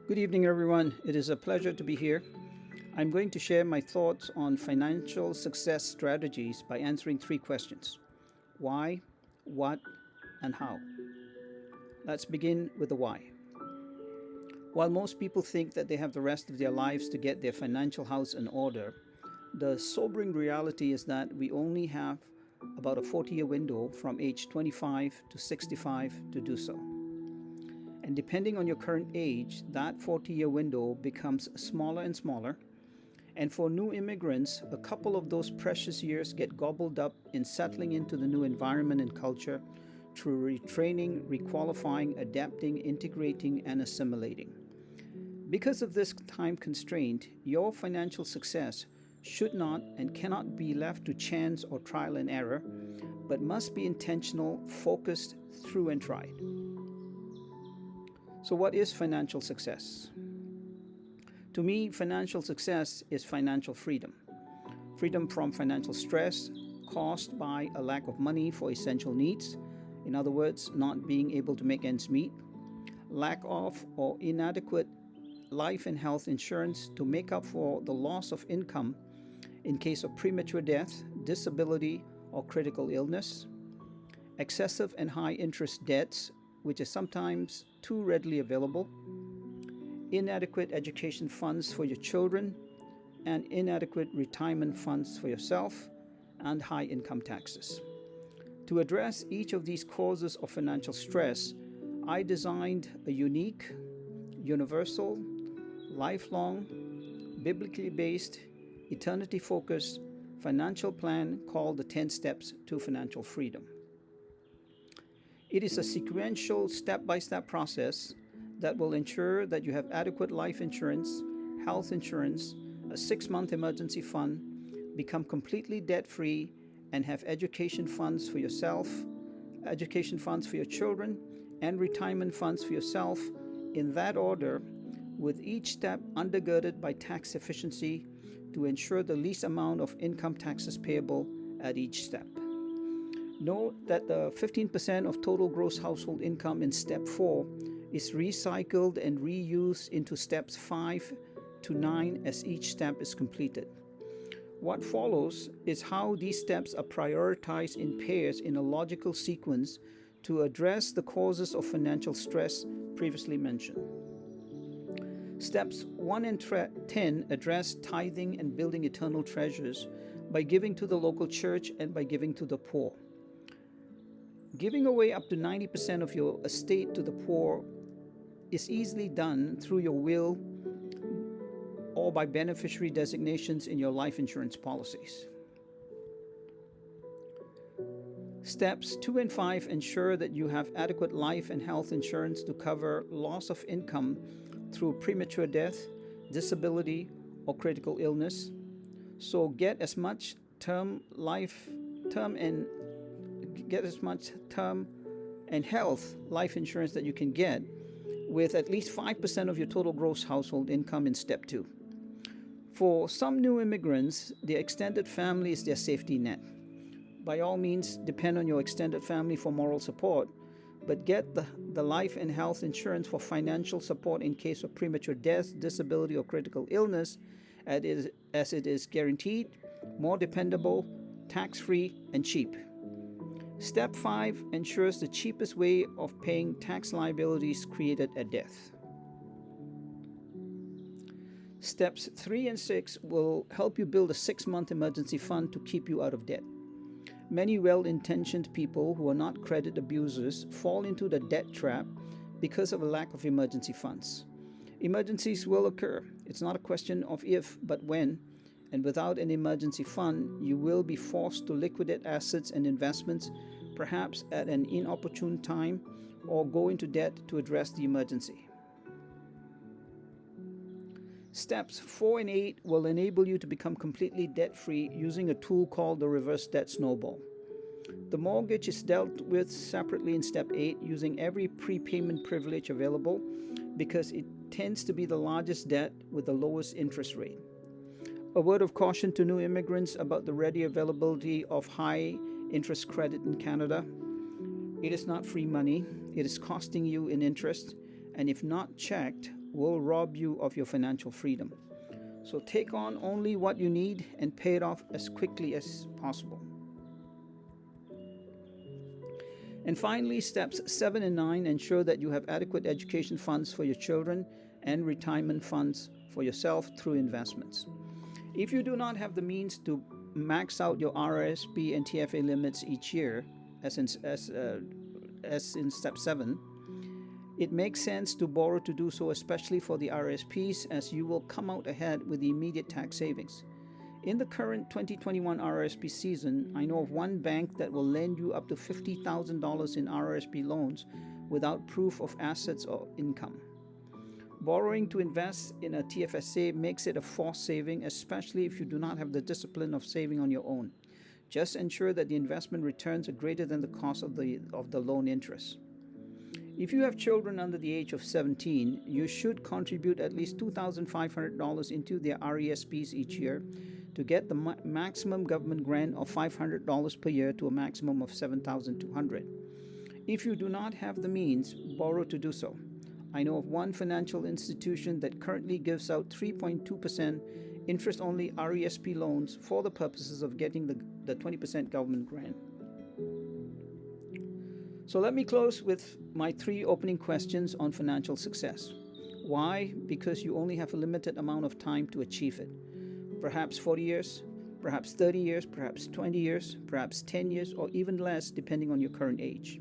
Good evening, everyone. It is a pleasure to be here. I'm going to share my thoughts on financial success strategies by answering three questions: why, what, and how. Let's begin with the why. While most people think that they have the rest of their lives to get their financial house in order, the sobering reality is that we only have about a 40-year window from age 25 to 65 to do so. And depending on your current age, that 40-year window becomes smaller and smaller. And for new immigrants, a couple of those precious years get gobbled up in settling into the new environment and culture through retraining, requalifying, adapting, integrating, and assimilating. Because of this time constraint, your financial success should not and cannot be left to chance or trial and error, but must be intentional, focused, through and tried. So, what is financial success? To me, financial success is financial freedom. Freedom from financial stress caused by a lack of money for essential needs. In other words, not being able to make ends meet. Lack of or inadequate life and health insurance to make up for the loss of income in case of premature death, disability, or critical illness. Excessive and high interest debts, which is sometimes too readily available. Inadequate education funds for your children, and inadequate retirement funds for yourself, and high income taxes. To address each of these causes of financial stress, I designed a unique, universal, lifelong, biblically based, eternity focused financial plan called the 10 Steps to Financial Freedom. It is a sequential step by step process that will ensure that you have adequate life insurance, health insurance, a 6-month emergency fund, become completely debt free, and have education funds for yourself, education funds for your children, and retirement funds for yourself in that order, with each step undergirded by tax efficiency to ensure the least amount of income taxes payable at each step. Note that the 15% of total gross household income in step 4 is recycled and reused into steps 5 to 9 as each step is completed. What follows is how these steps are prioritized in pairs in a logical sequence to address the causes of financial stress previously mentioned. Steps 1 and 10 address tithing and building eternal treasures by giving to the local church and by giving to the poor. Giving away up to 90% of your estate to the poor is easily done through your will or by beneficiary designations in your life insurance policies. Steps 2 and 5 ensure that you have adequate life and health insurance to cover loss of income through premature death, disability, or critical illness. So get as much term and health life insurance that you can get with at least 5% of your total gross household income in step 2. For some new immigrants, their extended family is their safety net. By all means, depend on your extended family for moral support, but get the life and health insurance for financial support in case of premature death, disability, or critical illness, as it is guaranteed, more dependable, tax-free, and cheap. Step 5 ensures the cheapest way of paying tax liabilities created at death. Steps 3 and 6 will help you build a 6-month emergency fund to keep you out of debt. Many well-intentioned people who are not credit abusers fall into the debt trap because of a lack of emergency funds. Emergencies will occur. It's not a question of if, but when. And without an emergency fund, you will be forced to liquidate assets and investments, perhaps at an inopportune time, or go into debt to address the emergency. Steps 4 and 8 will enable you to become completely debt-free using a tool called the reverse debt snowball. The mortgage is dealt with separately in step 8 using every prepayment privilege available because it tends to be the largest debt with the lowest interest rate. A word of caution to new immigrants about the ready availability of high interest credit in Canada. It is not free money. It is costing you in interest, and if not checked, will rob you of your financial freedom. So take on only what you need and pay it off as quickly as possible. And finally, steps 7 and 9 ensure that you have adequate education funds for your children and retirement funds for yourself through investments. If you do not have the means to max out your RRSP and TFA limits each year, as in step 7, it makes sense to borrow to do so, especially for the RRSPs, as you will come out ahead with the immediate tax savings. In the current 2021 RRSP season, I know of one bank that will lend you up to $50,000 in RRSP loans without proof of assets or income. Borrowing to invest in a TFSA makes it a forced saving, especially if you do not have the discipline of saving on your own. Just ensure that the investment returns are greater than the cost of the loan interest. If you have children under the age of 17, you should contribute at least $2,500 into their RESPs each year to get the maximum government grant of $500 per year to a maximum of $7,200. If you do not have the means, borrow to do so. I know of one financial institution that currently gives out 3.2% interest-only RESP loans for the purposes of getting the 20% government grant. So let me close with my 3 opening questions on financial success. Why? Because you only have a limited amount of time to achieve it. Perhaps 40 years, perhaps 30 years, perhaps 20 years, perhaps 10 years, or even less depending on your current age.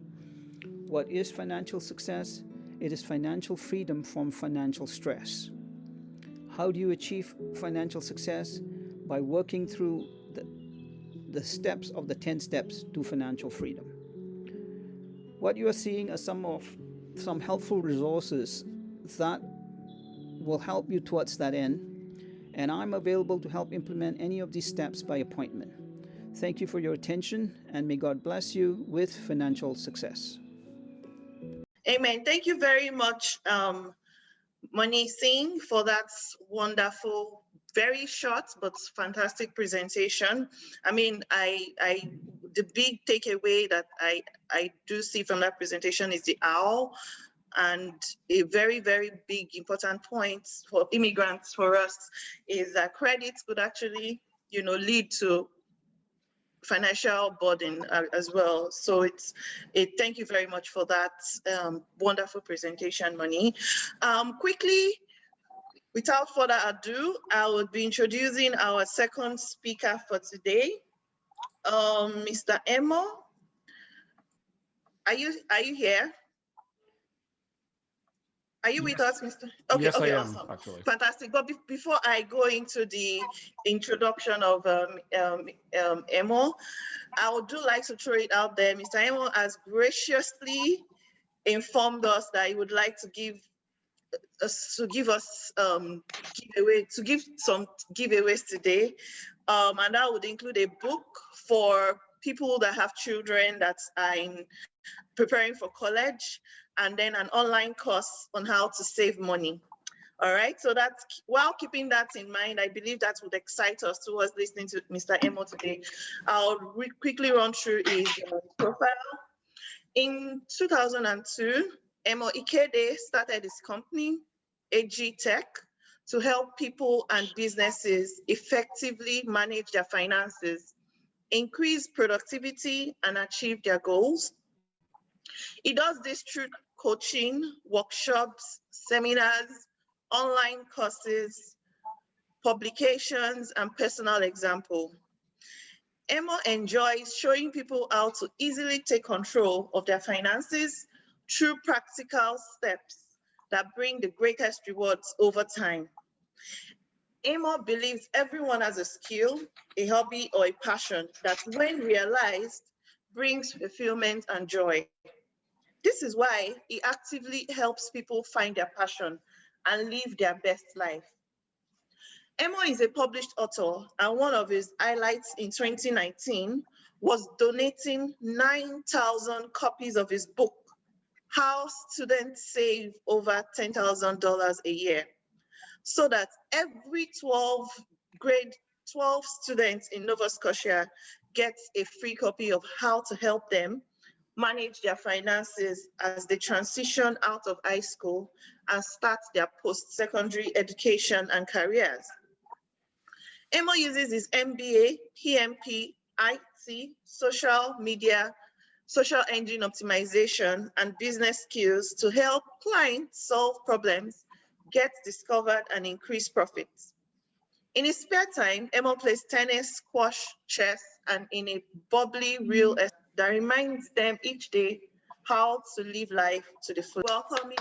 What is financial success? It is financial freedom from financial stress. How do you achieve financial success? By working through the steps of the 10 steps to financial freedom. What you are seeing are some helpful resources that will help you towards that end, and I'm available to help implement any of these steps by appointment. Thank you for your attention, and may God bless you with financial success. Amen. Thank you very much, Mani Singh, for that wonderful, very short but fantastic presentation. I mean, the big takeaway that I do see from that presentation is the owl, and a very, very big important point for immigrants, for us, is that credit could actually, lead to financial burden as well. So thank you very much for that wonderful presentation, Mani. Quickly, without further ado, I would be introducing our second speaker for today, Mr. Emo. Are you here? Are you with us, Mr.? Okay, yes, okay, I am, awesome. actually. Fantastic. But before I go into the introduction of Emo, I would like to throw it out there. Mr. Emo has graciously informed us that he would like to give some giveaways today, and that would include a book for people that have children that are preparing for college, and then an online course on how to save money. All right, so that's, while keeping that in mind, I believe that would excite us towards listening to Mr. Emo today. I'll quickly run through his profile. In 2002, Emo Ikede started his company, AG Tech, to help people and businesses effectively manage their finances, increase productivity, and achieve their goals. He does this through coaching, workshops, seminars, online courses, publications, and personal example. Emo enjoys showing people how to easily take control of their finances through practical steps that bring the greatest rewards over time. Emo believes everyone has a skill, a hobby, or a passion that, when realized, brings fulfillment and joy. This is why he actively helps people find their passion and live their best life. Emo is a published author, and one of his highlights in 2019 was donating 9,000 copies of his book, How Students Save Over $10,000 a Year, so that every grade 12 students in Nova Scotia gets a free copy of How to Help Them manage their finances as they transition out of high school and start their post-secondary education and careers. Emo uses his MBA, PMP, IT, social media, social engine optimization, and business skills to help clients solve problems, get discovered, and increase profits. In his spare time, Emo plays tennis, squash, chess, and in a bubbly real estate that reminds them each day how to live life to the full. Welcoming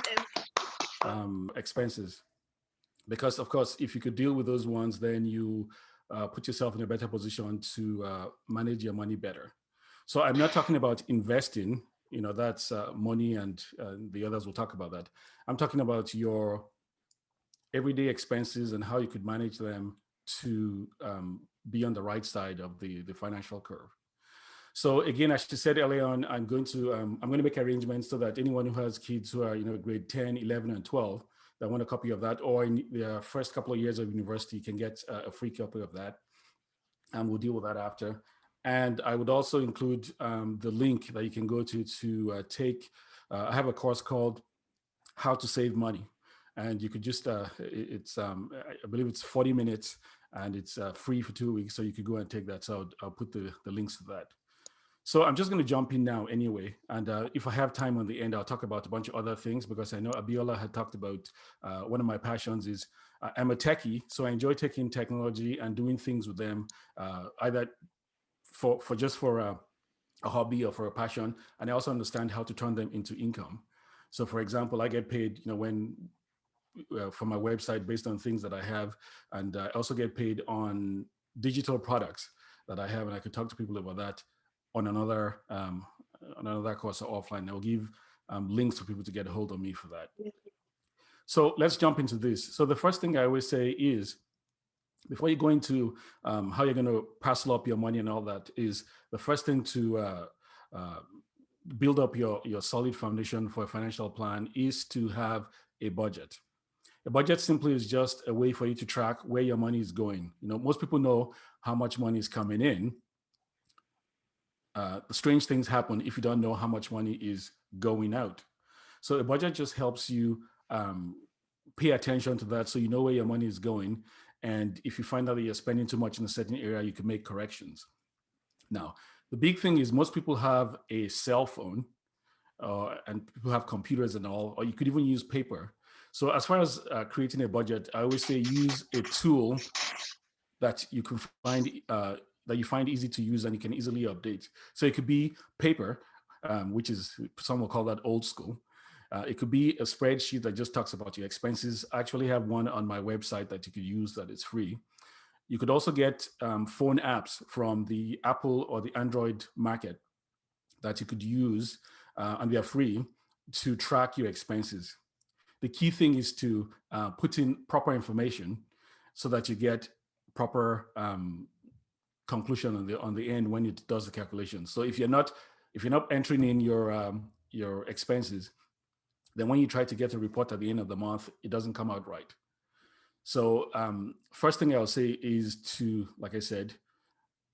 expenses. Because of course, if you could deal with those ones, then you put yourself in a better position to manage your money better. So I'm not talking about investing, that's money, and the others will talk about that. I'm talking about your everyday expenses and how you could manage them to be on the right side of the financial curve. So again, as she said earlier on, I'm going to make arrangements so that anyone who has kids who are grade 10, 11, and 12 that want a copy of that, or in their first couple of years of university, can get a free copy of that, and we'll deal with that after. And I would also include the link that you can go to take. I have a course called How to Save Money, and you could just I believe it's 40 minutes, and it's free for 2 weeks, so you could go and take that. So I'll put the links to that. So I'm just going to jump in now anyway. And if I have time on the end, I'll talk about a bunch of other things, because I know Abiola had talked about one of my passions is I'm a techie. So I enjoy taking technology and doing things with them, either for a hobby or for a passion. And I also understand how to turn them into income. So for example, I get paid, from my website based on things that I have. And I also get paid on digital products that I have. And I could talk to people about that on another course or offline. I'll give links for people to get a hold of me for that. So let's jump into this. So the first thing I always say is, before you go into how you're going to parcel up your money and all that, is the first thing to build up your solid foundation for a financial plan is to have a budget. A budget simply is just a way for you to track where your money is going. Most people know how much money is coming in. Strange things happen if you don't know how much money is going out. So a budget just helps you pay attention to that, so you know where your money is going. And if you find out that you're spending too much in a certain area, you can make corrections. Now, the big thing is most people have a cell phone, and people have computers and all, or you could even use paper. So as far as creating a budget, I always say use a tool that you can find that you find easy to use and you can easily update. So it could be paper, which is, some will call that old school. It could be a spreadsheet that just talks about your expenses. I actually have one on my website that you could use that is free. You could also get phone apps from the Apple or the Android market that you could use, and they are free, to track your expenses. The key thing is to put in proper information so that you get proper conclusion on the end when it does the calculation. So if you're not entering in your expenses, then when you try to get a report at the end of the month, it doesn't come out right. So first thing I'll say is to, like I said,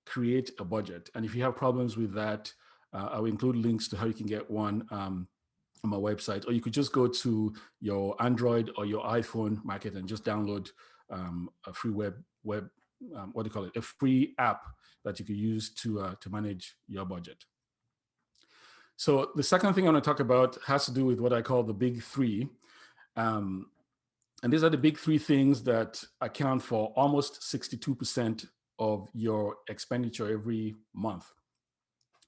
create a budget. And if you have problems with that, I'll include links to how you can get one on my website, or you could just go to your Android or your iPhone market and just download a free a free app that you could use to manage your budget. So the second thing I want to talk about has to do with what I call the big three. And these are the big three things that account for almost 62% of your expenditure every month.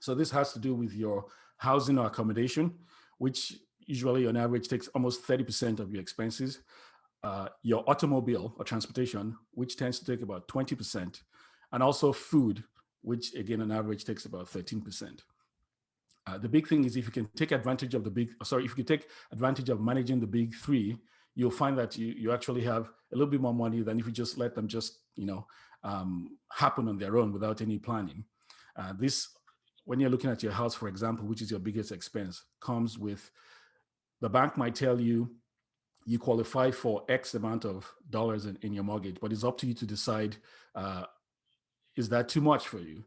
So this has to do with your housing or accommodation, which usually on average takes almost 30% of your expenses. Your automobile or transportation, which tends to take about 20%, and also food, which again on average takes about 13%. The big thing is if you take advantage of managing the big three, you'll find that you actually have a little bit more money than if you just let them happen on their own without any planning. This, when you're looking at your house, for example, which is your biggest expense, comes with, the bank might tell you you qualify for X amount of dollars in your mortgage, but it's up to you to decide, is that too much for you?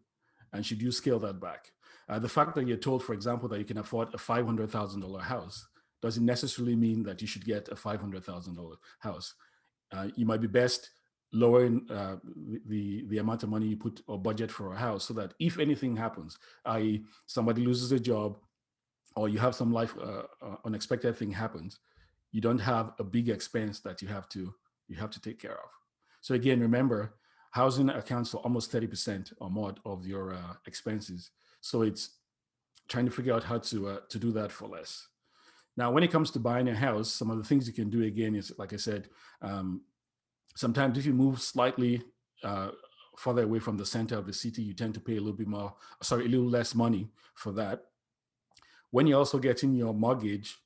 And should you scale that back? The fact that you're told, for example, that you can afford a $500,000 house doesn't necessarily mean that you should get a $500,000 house. You might be best lowering the amount of money you put or budget for a house, so that if anything happens, i.e. somebody loses a job, or you have some life unexpected thing happens, you don't have a big expense that you have to take care of. So again, remember, housing accounts for almost 30% or more of your expenses. So it's trying to figure out how to do that for less. Now, when it comes to buying a house, some of the things you can do again is, like I said, sometimes if you move slightly further away from the center of the city, you tend to pay a little less money for that. When you're also getting your mortgage,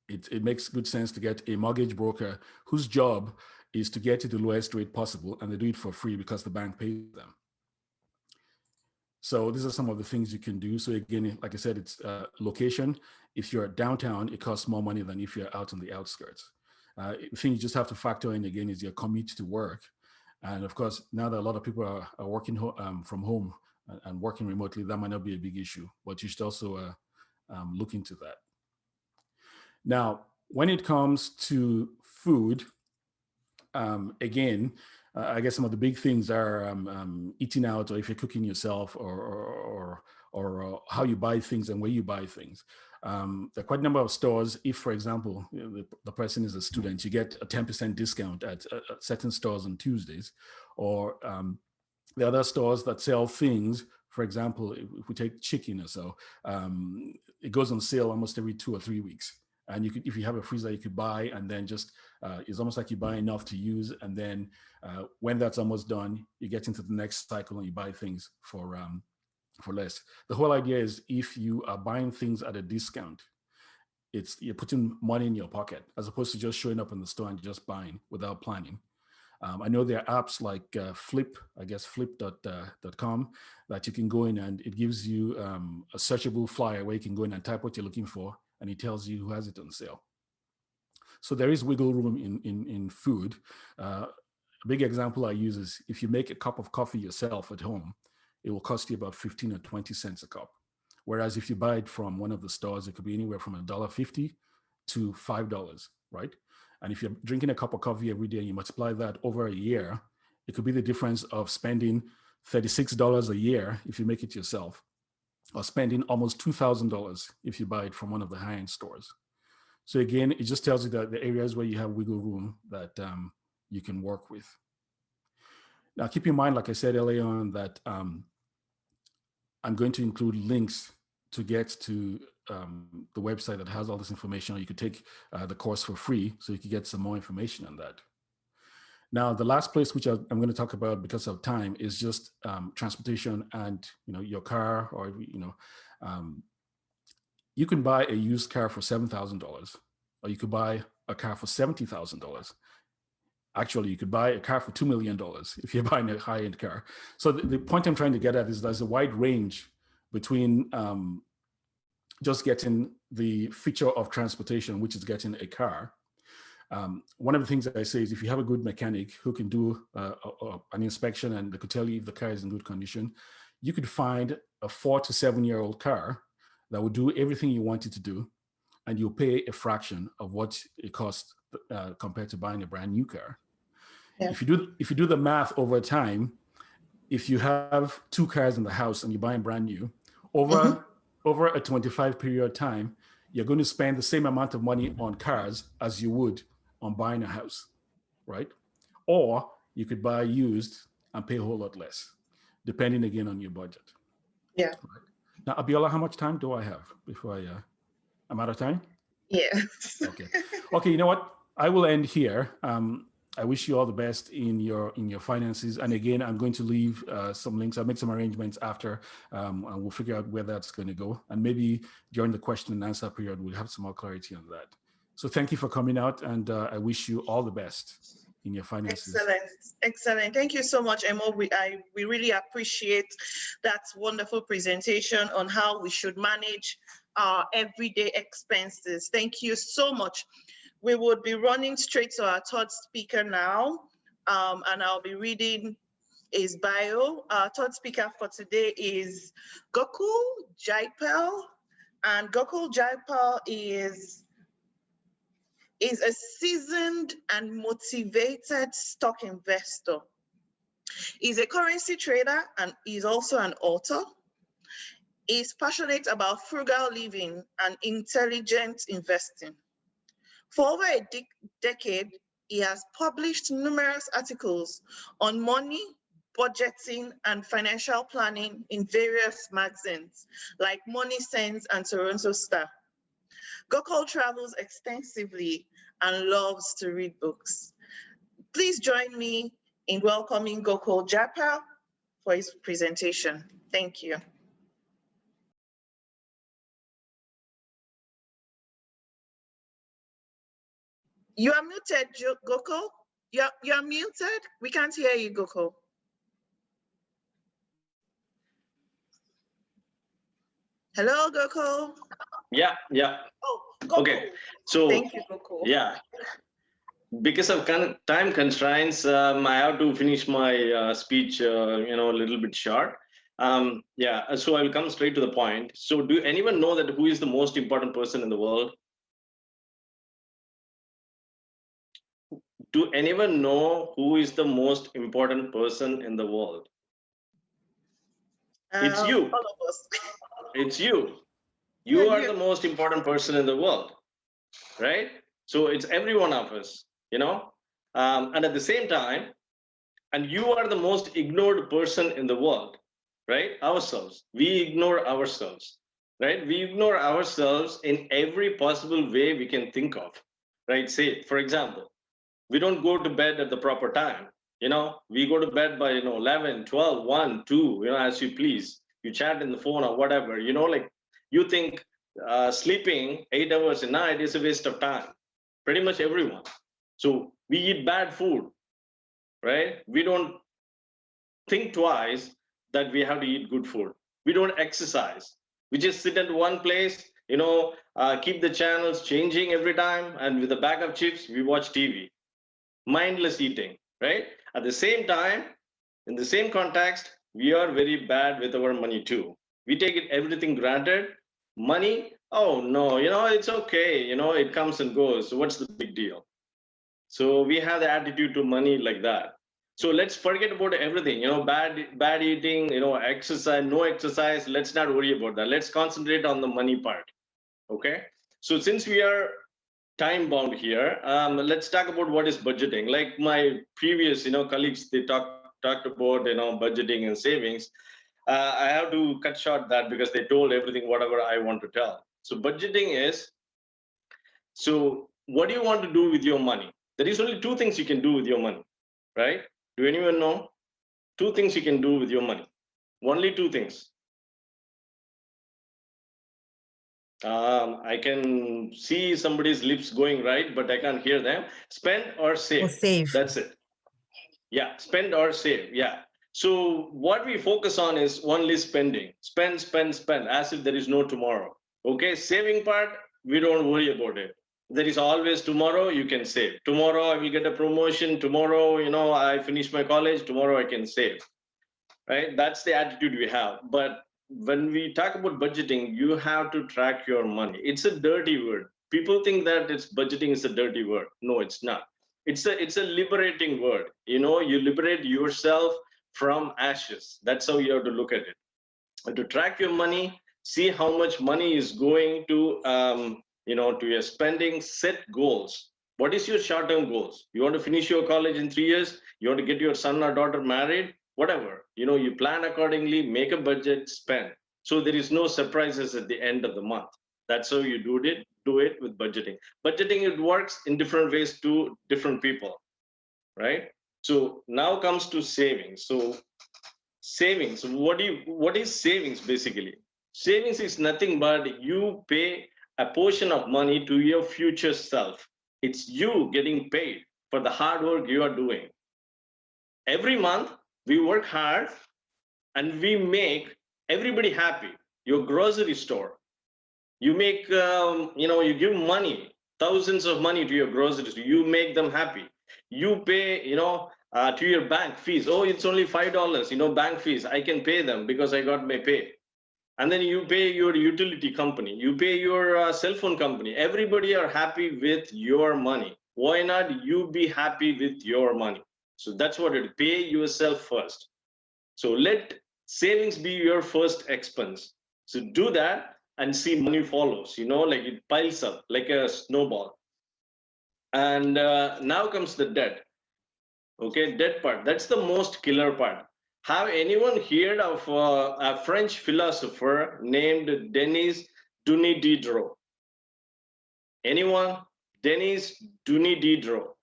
it makes good sense to get a mortgage broker whose job is to get you the lowest rate possible, and they do it for free because the bank pays them. So these are some of the things you can do. So again, like I said, it's location. If you're downtown, it costs more money than if you're out on the outskirts. The thing you just have to factor in again is your commute to work. And of course, now that a lot of people are working from home and working remotely, that might not be a big issue, but you should also look into that. Now, when it comes to food, again, I guess some of the big things are eating out, or if you're cooking yourself, or how you buy things and where you buy things. There are quite a number of stores. If, for example, the person is a student, you get a 10% discount at certain stores on Tuesdays, or the other stores that sell things. For example, if we take chicken or so, it goes on sale almost every 2 or 3 weeks. And you could, if you have a freezer, you could buy, and then just it's almost like you buy enough to use, and then when that's almost done, you get into the next cycle and you buy things for less. The whole idea is, if you are buying things at a discount, you're putting money in your pocket, as opposed to just showing up in the store and just buying without planning. I know there are apps like flip.com that you can go in, and it gives you a searchable flyer where you can go in and type what you're looking for, and it tells you who has it on sale. So there is wiggle room in food. A big example I use is, if you make a cup of coffee yourself at home, it will cost you about 15 or 20 cents a cup. Whereas if you buy it from one of the stores, it could be anywhere from $1.50 to $5, right? And if you're drinking a cup of coffee every day and you multiply that over a year, it could be the difference of spending $36 a year if you make it yourself, or spending almost $2,000 if you buy it from one of the high-end stores. So again, it just tells you that the areas where you have wiggle room that you can work with. Now, keep in mind, like I said earlier on, that I'm going to include links to get to the website that has all this information, or you could take the course for free, so you could get some more information on that. Now, the last place which I'm going to talk about because of time is just transportation and your car, or you can buy a used car for $7,000, or you could buy a car for $70,000. Actually, you could buy a car for $2 million if you're buying a high-end car. So the point I'm trying to get at is there's a wide range between just getting the feature of transportation, which is getting a car. One of the things that I say is, if you have a good mechanic who can do an inspection and they could tell you if the car is in good condition, you could find a 4 to 7 year old car that will do everything you want it to do, and you'll pay a fraction of what it costs compared to buying a brand new car. Yeah. If you do the math over time, if you have 2 cars in the house and you're buying brand new, over a 25 period time, you're going to spend the same amount of money on cars as you would on buying a house, right? Or you could buy used and pay a whole lot less, depending again on your budget. Yeah. Right. Now, Abiola, how much time do I have before I'm out of time? Yeah. Okay. You know what? I will end here. I wish you all the best in your finances. And again, I'm going to leave some links. I'll make some arrangements after, and we'll figure out where that's going to go. And maybe during the question and answer period, we'll have some more clarity on that. So thank you for coming out, and I wish you all the best in your finances. Excellent. Thank you so much, Emo. We really appreciate that wonderful presentation on how we should manage our everyday expenses. Thank you so much. We would be running straight to our third speaker now, and I'll be reading his bio. Our third speaker for today is Gokul Jaipal. And Gokul Jaipal is a seasoned and motivated stock investor. He's a currency trader and he's also an author. He's passionate about frugal living and intelligent investing. For over a decade, he has published numerous articles on money, budgeting, and financial planning in various magazines like Money Sense and Toronto Star. Gokul travels extensively and loves to read books. Please join me in welcoming Gokul Jaipal for his presentation. Thank you. You are muted, Gokul. You're muted. We can't hear you, Gokul. Hello, Gokul. Yeah. Oh, Gokul. Okay. So thank you, Gokul. Yeah, because of time constraints, I have to finish my speech, a little bit short. Yeah. So I'll come straight to the point. So, do anyone know that who is the most important person in the world? Do anyone know who is the most important person in the world? It's you. All of us. It's you. You are the most important person in the world, right? So it's every one of us, and at the same time, and you are the most ignored person in the world, right? Ourselves. We ignore ourselves, right? We ignore ourselves in every possible way we can think of, right? Say, for example, we don't go to bed at the proper time. We go to bed by 11, 12, 1, 2, as you please. You chat in the phone or whatever, like you think sleeping 8 hours a night is a waste of time. Pretty much everyone. So we eat bad food, right? We don't think twice that we have to eat good food. We don't exercise. We just sit at one place, keep the channels changing every time, and with a bag of chips, we watch TV. Mindless eating, right? At the same time, in the same context, we are very bad with our money too. We take everything granted. Money, oh no, it's okay, it comes and goes. So what's the big deal? So we have the attitude to money like that. So let's forget about everything, bad eating, exercise, no exercise. Let's not worry about that. Let's concentrate on the money part. Okay. So since we are time bound here, let's talk about what is budgeting. Like my previous colleagues, they talked about budgeting and savings. I have to cut short that because they told everything whatever I want to tell. So budgeting is, so what do you want to do with your money? There is only two things you can do with your money, right? Do anyone know? Two things you can do with your money. Only two things. I can see somebody's lips going right, but I can't hear them. Spend or save. Or save. That's it. Yeah, spend or save. Yeah. So what we focus on is only spending. Spend, as if there is no tomorrow. Okay, saving part, we don't worry about it. There is always tomorrow, you can save. Tomorrow I will get a promotion. Tomorrow, I finish my college. Tomorrow I can save. Right? That's the attitude we have. But when we talk about budgeting, you have to track your money. It's a dirty word. People think that budgeting is a dirty word. No, it's not. It's a liberating word. You liberate yourself from ashes. That's how you have to look at it. And to track your money, see how much money is going to to your spending. Set goals. What is your short-term goals? You want to finish your college in 3 years? You want to get your son or daughter married? Whatever, you plan accordingly, make a budget, spend. So there is no surprises at the end of the month. That's how you do it with budgeting. Budgeting, it works in different ways to different people, right? So now comes to savings. So savings, what is savings basically? Savings is nothing but you pay a portion of money to your future self. It's you getting paid for the hard work you are doing. Every month, we work hard and we make everybody happy. Your grocery store, you make, you give money, thousands of money to your grocery store. You make them happy. You pay, to your bank fees. Oh, it's only $5, bank fees. I can pay them because I got my pay. And then you pay your utility company, you pay your cell phone company. Everybody are happy with your money. Why not you be happy with your money? So that's what it, pay yourself first. So let savings be your first expense. So do that and see money follows, like it piles up like a snowball. And now comes the debt. Okay, debt part. That's the most killer part. Have anyone heard of a French philosopher named Denis Diderot? Anyone? Denis Diderot.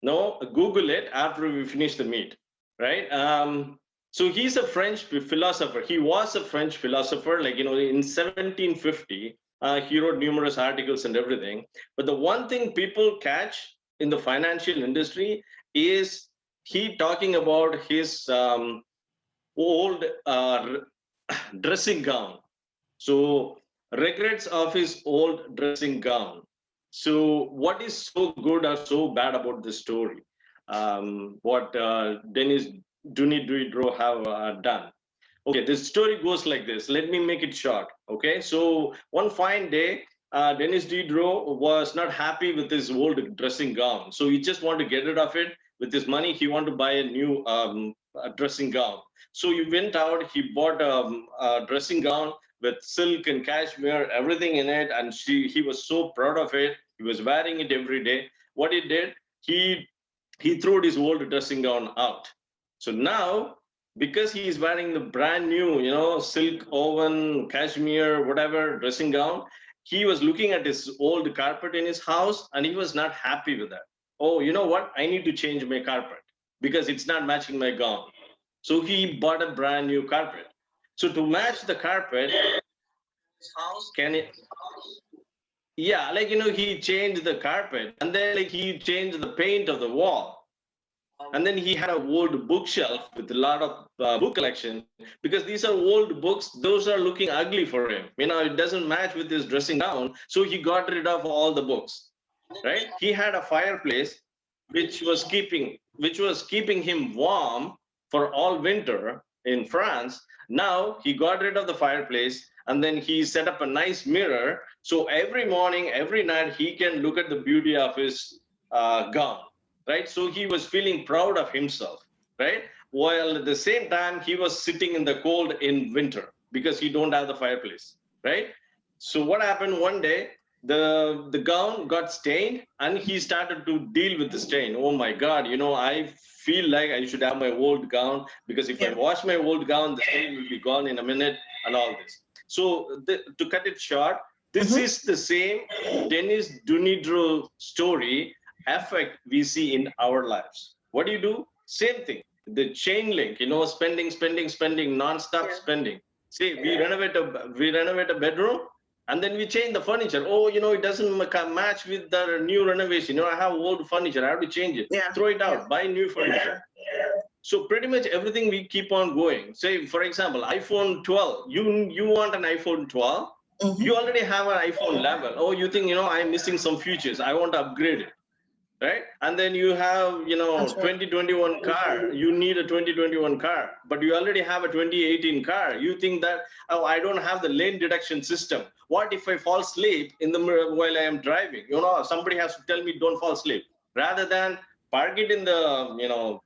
No, Google it after we finish the meet, right? So he's a French philosopher. He was a French philosopher, like, in 1750, he wrote numerous articles and everything. But the one thing people catch in the financial industry is he talking about his old dressing gown. So regrets of his old dressing gown. So what is so good or so bad about this story? What Denis Diderot have done? Okay, this story goes like this. Let me make it short. Okay, so one fine day, Denis Diderot was not happy with his old dressing gown. So he just wanted to get rid of it. With his money, he wanted to buy a new dressing gown. So he went out, he bought a dressing gown with silk and cashmere, everything in it. And he was so proud of it. He was wearing it every day. What he did, he threw his old dressing gown out. So now, because he is wearing the brand new, silk woven, cashmere, whatever dressing gown, he was looking at his old carpet in his house and he was not happy with that. Oh, you know what? I need to change my carpet because it's not matching my gown. So he bought a brand new carpet. So to match the carpet, yeah, like, he changed the carpet and then like he changed the paint of the wall. And then he had an old bookshelf with a lot of book collection, because these are old books. Those are looking ugly for him. It doesn't match with his dressing gown. So he got rid of all the books, right? He had a fireplace which was keeping him warm for all winter in France. Now he got rid of the fireplace and then he set up a nice mirror. So every morning, every night, he can look at the beauty of his gown. Right? So he was feeling proud of himself, right? While at the same time, he was sitting in the cold in winter because he don't have the fireplace, right? So what happened one day, the gown got stained and he started to deal with the stain. Oh my God, I feel like I should have my old gown because if I wash my old gown, the stain will be gone in a minute and all this. So to cut it short, this is the same Denis Diderot story effect we see in our lives. What do? Same thing. The chain link, spending, non-stop spending. See, we renovate a bedroom and then we change the furniture. Oh, it doesn't match with the new renovation. I have old furniture. I have to change it. Yeah. Throw it out. Buy new furniture. So pretty much everything we keep on going. Say, for example, iPhone 12. You want an iPhone 12. You already have an iPhone 11. Oh, you think, I'm missing some features. I want to upgrade it. Right? And then you have, 2021 car, you need a 2021 car, but you already have a 2018 car. You think that, oh, I don't have the lane detection system. What if I fall asleep while I am driving? Somebody has to tell me don't fall asleep. Rather than park it in the,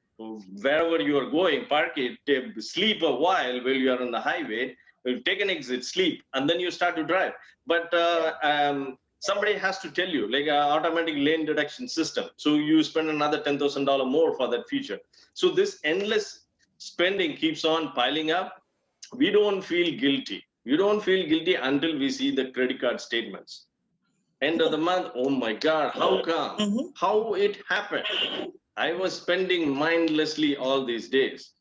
wherever you are going, park it, sleep a while you are on the highway, take an exit, sleep, and then you start to drive. But somebody has to tell you, like an automatic lane detection system. So you spend another $10,000 more for that feature. So this endless spending keeps on piling up. We don't feel guilty. We don't feel guilty until we see the credit card statements. End of the month, oh my God, how come? How it happened? I was spending mindlessly all these days,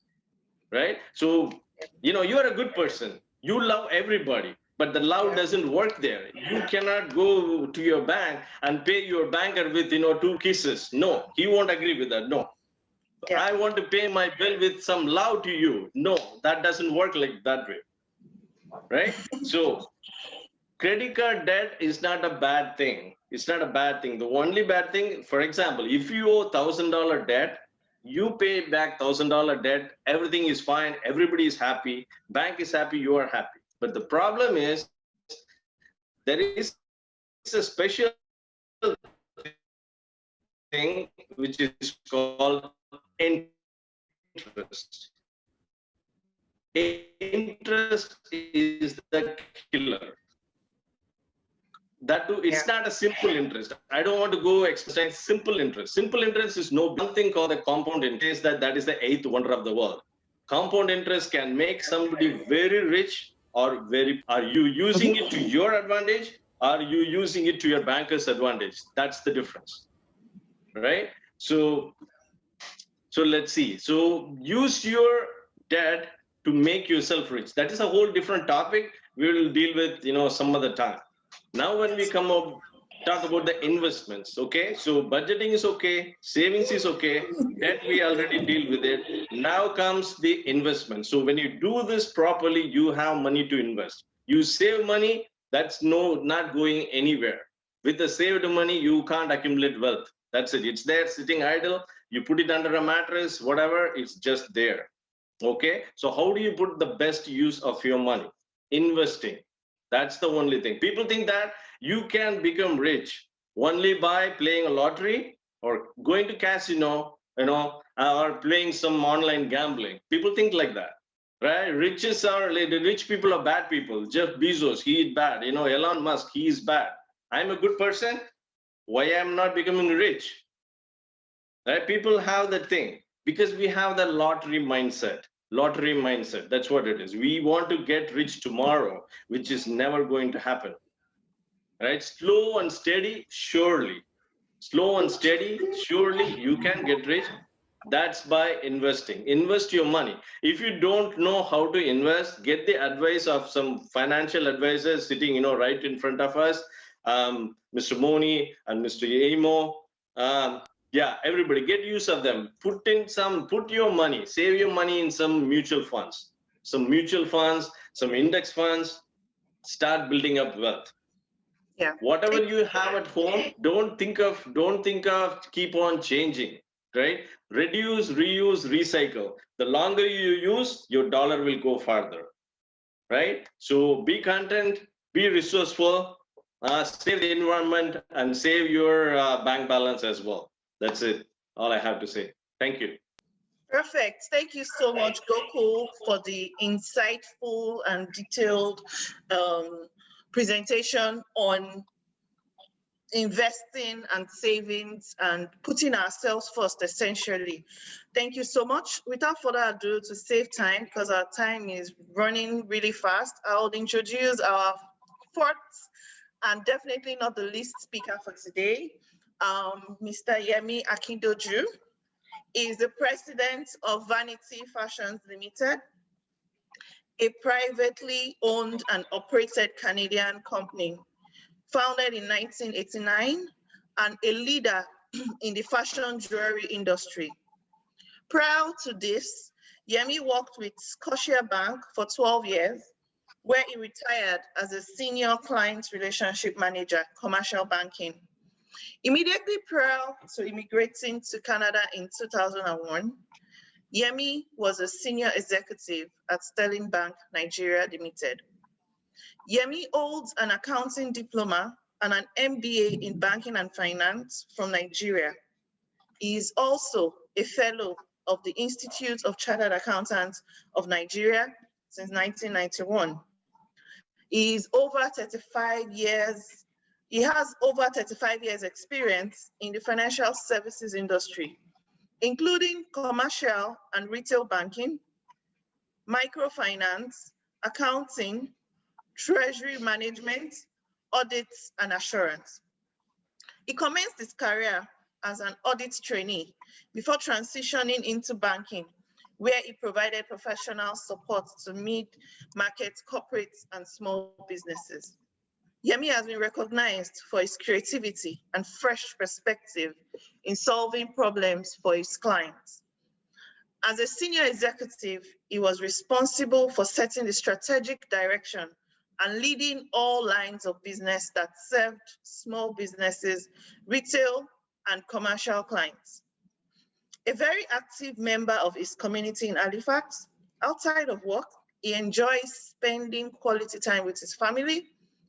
right? So, you're a good person. You love everybody. But the love doesn't work there. You cannot go to your bank and pay your banker with, 2 kisses. No, he won't agree with that. No. Yeah. I want to pay my bill with some love to you. No, that doesn't work like that way. Right? So credit card debt is not a bad thing. It's not a bad thing. The only bad thing, for example, if you owe $1,000 debt, You pay back $1,000 debt, everything is fine, everybody is happy, bank is happy, you are happy. But the problem is there is a special thing which is called interest. Interest is the killer. That too, it's not a simple interest. I don't want to go explain simple interest. Simple interest is no one thing called the compound interest, that is the eighth wonder of the world. Compound interest can make somebody very rich or very. Are you using it to your advantage? Are you using it to your banker's advantage? That's the difference, right? So let's see. So use your debt to make yourself rich. That is a whole different topic. We will deal with, some other time. Now, when we talk about the investments, okay? So budgeting is okay, savings is okay, debt we already deal with it. Now comes the investment. So when you do this properly, you have money to invest. You save money, that's not going anywhere. With the saved money, you can't accumulate wealth. That's it. It's there sitting idle. You put it under a mattress, whatever, it's just there. Okay? So how do you put the best use of your money? Investing. That's the only thing. People think that you can become rich only by playing a lottery or going to casino, or playing some online gambling. People think like that, right? Rich people are bad people. Jeff Bezos, he is bad. Elon Musk, he is bad. I'm a good person. Why am I not becoming rich? Right? People have that thing because we have the lottery mindset. That's what it is. We want to get rich tomorrow, which is never going to happen, right? Slow and steady, surely you can get rich. That's by investing. Invest your money. If you don't know how to invest, get the advice of some financial advisors sitting right in front of us, Mr. Moni and Mr. Emo. Yeah, everybody get use of them. Put your money, save your money in some mutual funds, some index funds. Start building up wealth. Yeah. Whatever you have at home, don't think of keep on changing, right? Reduce, reuse, recycle. The longer you use, your dollar will go farther, right? So be content, be resourceful, save the environment, and save your bank balance as well. That's it. All I have to say. Thank you. Perfect. Thank you so much, Gokul, for the insightful and detailed presentation on investing and savings and putting ourselves first, essentially. Thank you so much. Without further ado, to save time, because our time is running really fast, I will introduce our fourth and definitely not the least speaker for today, Mr. Yemi Akindoju. Is the president of Vanity Fashions Limited, a privately owned and operated Canadian company, founded in 1989 and a leader in the fashion jewelry industry. Prior to this, Yemi worked with Scotiabank for 12 years, where he retired as a senior client relationship manager, commercial banking. Immediately prior to immigrating to Canada in 2001, Yemi was a senior executive at Sterling Bank Nigeria Limited. Yemi holds an accounting diploma and an MBA in banking and finance from Nigeria. He is also a fellow of the Institute of Chartered Accountants of Nigeria since 1991. He has over 35 years experience in the financial services industry, including commercial and retail banking, microfinance, accounting, treasury management, audits, and assurance. He commenced his career as an audit trainee before transitioning into banking, where he provided professional support to mid-market corporates and small businesses. Yemi has been recognized for his creativity and fresh perspective in solving problems for his clients. As a senior executive, he was responsible for setting the strategic direction and leading all lines of business that served small businesses, retail, and commercial clients. A very active member of his community in Halifax. Outside of work, he enjoys spending quality time with his family,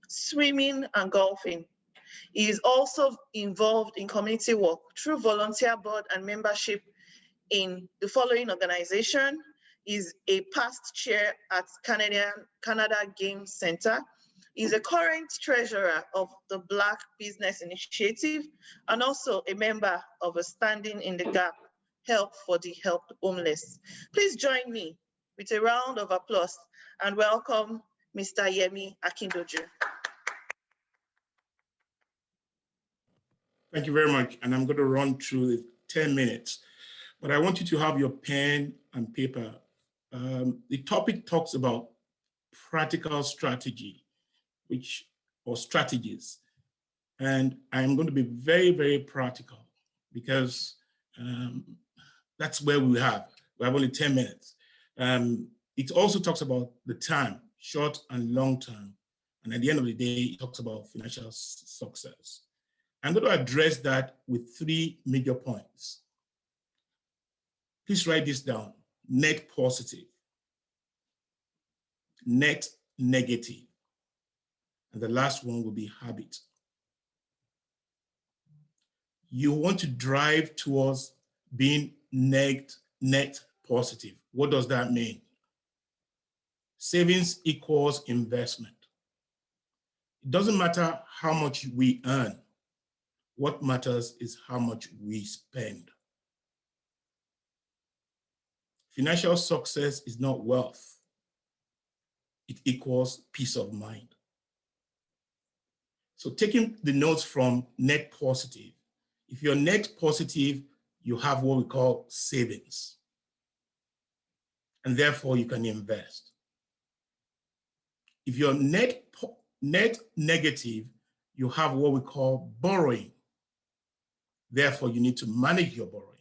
swimming and golfing. He is also involved in community work through volunteer board and membership in the following organization. Is a past chair at Canada Games Center. Is a current treasurer of the Black Business Initiative and also a member of a Standing in the Gap Help for the Help Homeless. Please join me with a round of applause and welcome Mr. Yemi Akindoju. Thank you very much. And I'm going to run through the 10 minutes, but I want you to have your pen and paper. The topic talks about practical strategy, or strategies. And I'm going to be very, very practical because that's where we have only 10 minutes. It also talks about the time, short and long term. And at the end of the day, it talks about financial success. I'm going to address that with 3 major points. Please write this down. Net positive, net negative, and the last one will be habit. You want to drive towards being net positive. What does that mean? Savings equals investment. It doesn't matter how much we earn. What matters is how much we spend. Financial success is not wealth. It equals peace of mind. So taking the notes from net positive, if you're net positive, you have what we call savings. And therefore you can invest. If you're net negative, you have what we call borrowing. Therefore, you need to manage your borrowing.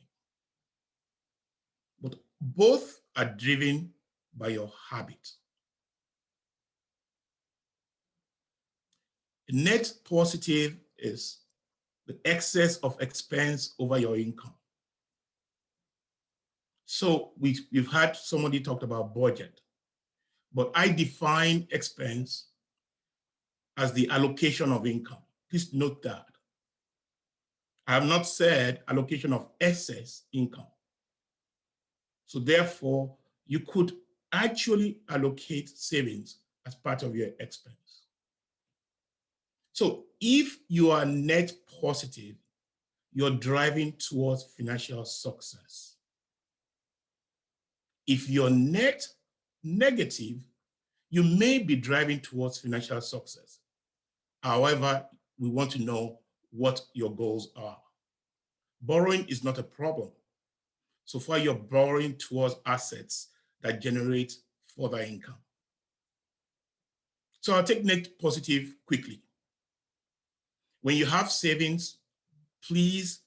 But both are driven by your habit. Net positive is the excess of expense over your income. So we've had somebody talk about budget, but I define expense as the allocation of income. Please note that. I have not said allocation of excess income. So therefore, you could actually allocate savings as part of your expense. So if you are net positive, you're driving towards financial success. If you're net negative, you may be driving towards financial success. However, we want to know what your goals are. Borrowing is not a problem. So far, you're borrowing towards assets that generate further income. So I'll take net positive quickly. When you have savings, please,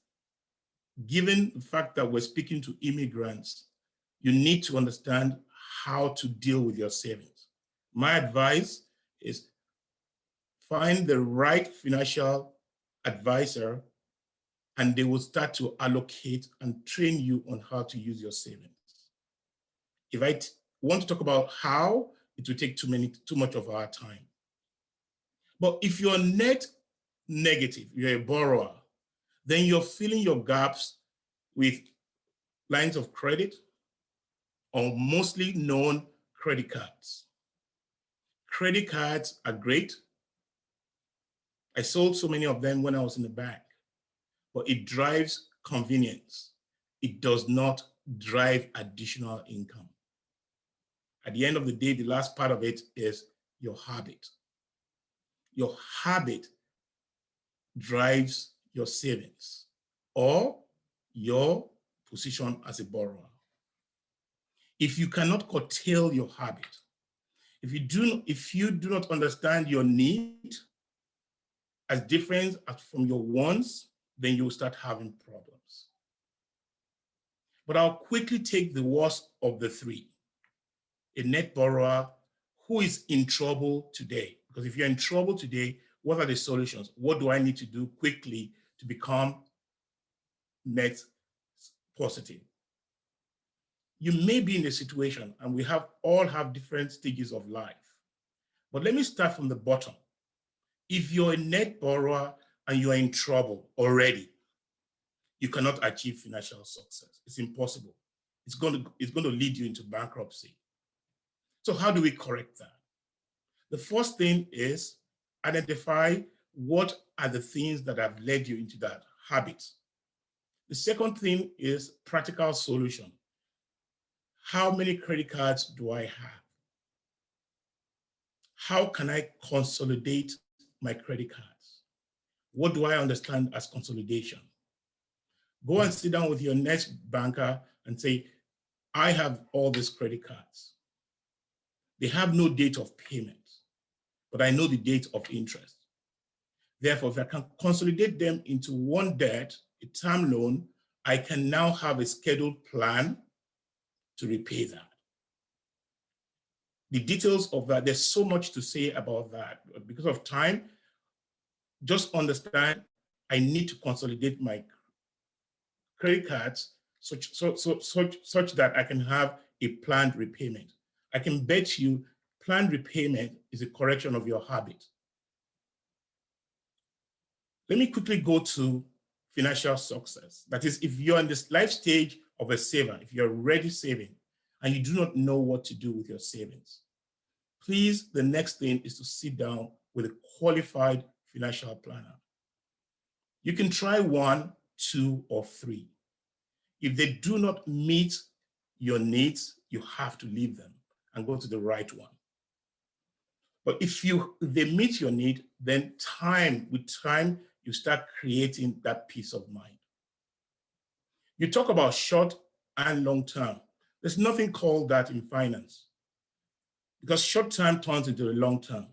given the fact that we're speaking to immigrants, you need to understand how to deal with your savings. My advice is find the right financial advisor and they will start to allocate and train you on how to use your savings. If I want to talk about how, it will take too much of our time. But if you're net negative, you're a borrower, then you're filling your gaps with lines of credit or mostly known credit cards. Credit cards are great. I sold so many of them when I was in the bank, but it drives convenience. It does not drive additional income. At the end of the day, the last part of it is your habit. Your habit drives your savings or your position as a borrower. If you cannot curtail your habit, if you do not understand your need as different from your wants, then you'll start having problems. But I'll quickly take the worst of the three. A net borrower who is in trouble today. Because if you're in trouble today, what are the solutions? What do I need to do quickly to become net positive. You may be in a situation, and we all have different stages of life. But let me start from the bottom. If you're a net borrower and you're in trouble already, you cannot achieve financial success. It's impossible. It's going to lead you into bankruptcy. So how do we correct that? The first thing is identify what are the things that have led you into that habit. The second thing is practical solution. How many credit cards do I have? How can I consolidate my credit cards? What do I understand as consolidation? Go and sit down with your next banker and say, I have all these credit cards. They have no date of payment, but I know the date of interest. Therefore, if I can consolidate them into one debt, a term loan, I can now have a scheduled plan to repay that. The details of that, there's so much to say about that. Because of time, just understand I need to consolidate my credit cards such that I can have a planned repayment. I can bet you planned repayment is a correction of your habit. Let me quickly go to financial success. That is, if you're in this life stage of a saver, if you're already saving and you do not know what to do with your savings, please, the next thing is to sit down with a qualified financial planner. You can try 1, 2, or 3. If they do not meet your needs, you have to leave them and go to the right one. But if they meet your need, then with time, you start creating that peace of mind. You talk about short and long term. There's nothing called that in finance because short term turns into a long term.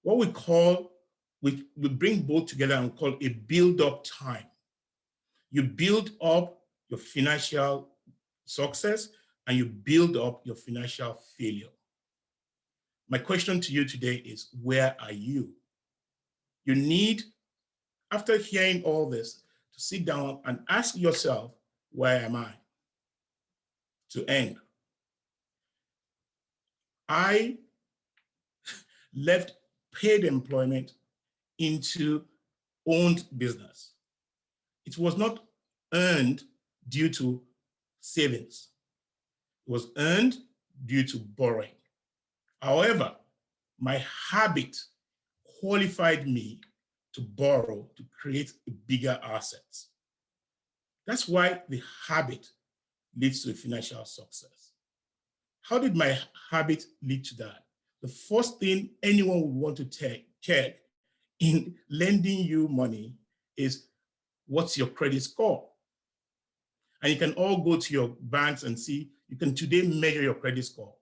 What we bring both together and call a build-up time. You build up your financial success and you build up your financial failure. My question to you today is, where are you? You need, after hearing all this, to sit down and ask yourself, where am I? To end, I left paid employment into owned business. It was not earned due to savings. It was earned due to borrowing. However, my habit qualified me to borrow to create bigger assets. That's why the habit leads to financial success. How did my habit lead to that? The first thing anyone would want to check in lending you money is, what's your credit score? And you can all go to your banks and see, you can today measure your credit score.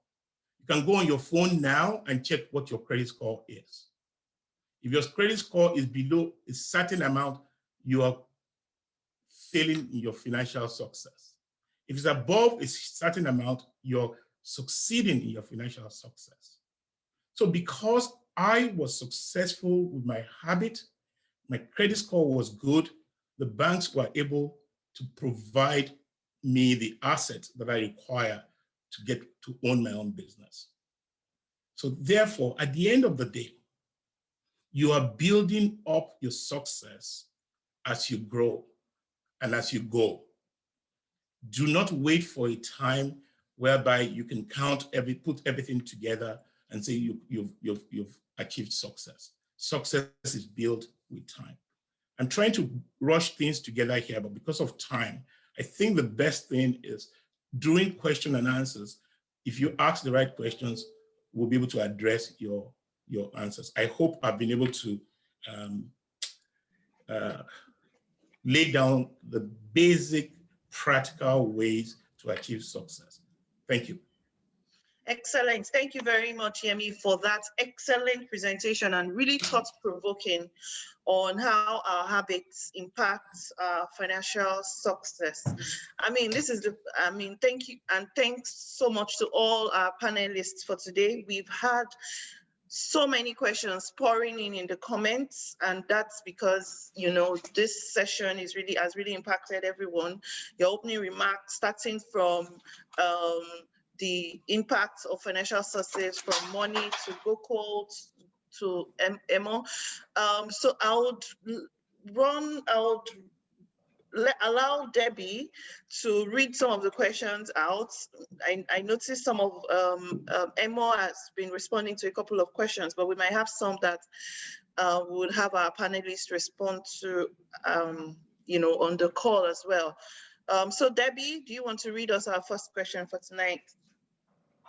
You can go on your phone now and check what your credit score is. If your credit score is below a certain amount, you are failing in your financial success. If it's above a certain amount, you're succeeding in your financial success. So because I was successful with my habit, my credit score was good, the banks were able to provide me the assets that I require to get to own my own business. So therefore, at the end of the day, you are building up your success as you grow and as you go. Do not wait for a time whereby you can put everything together and say you've achieved success. Success is built with time. I'm trying to rush things together here, but because of time, I think the best thing is during question and answers, if you ask the right questions, we'll be able to address your answers. I hope I've been able to lay down the basic practical ways to achieve success. Thank you. Excellent. Thank you very much, Yemi, for that excellent presentation and really thought-provoking on how our habits impact our financial success. Thank you, and thanks so much to all our panelists for today. We've had so many questions pouring in the comments, and that's because, you know, this session has really impacted everyone. Your opening remarks, starting from the impact of financial success, from money to Gokul to Emo. So I would allow Debbie to read some of the questions out. I noticed some of Emo has been responding to a couple of questions, but we might have some that we would have our panelists respond to, you know, on the call as well. So Debbie, do you want to read us our first question for tonight?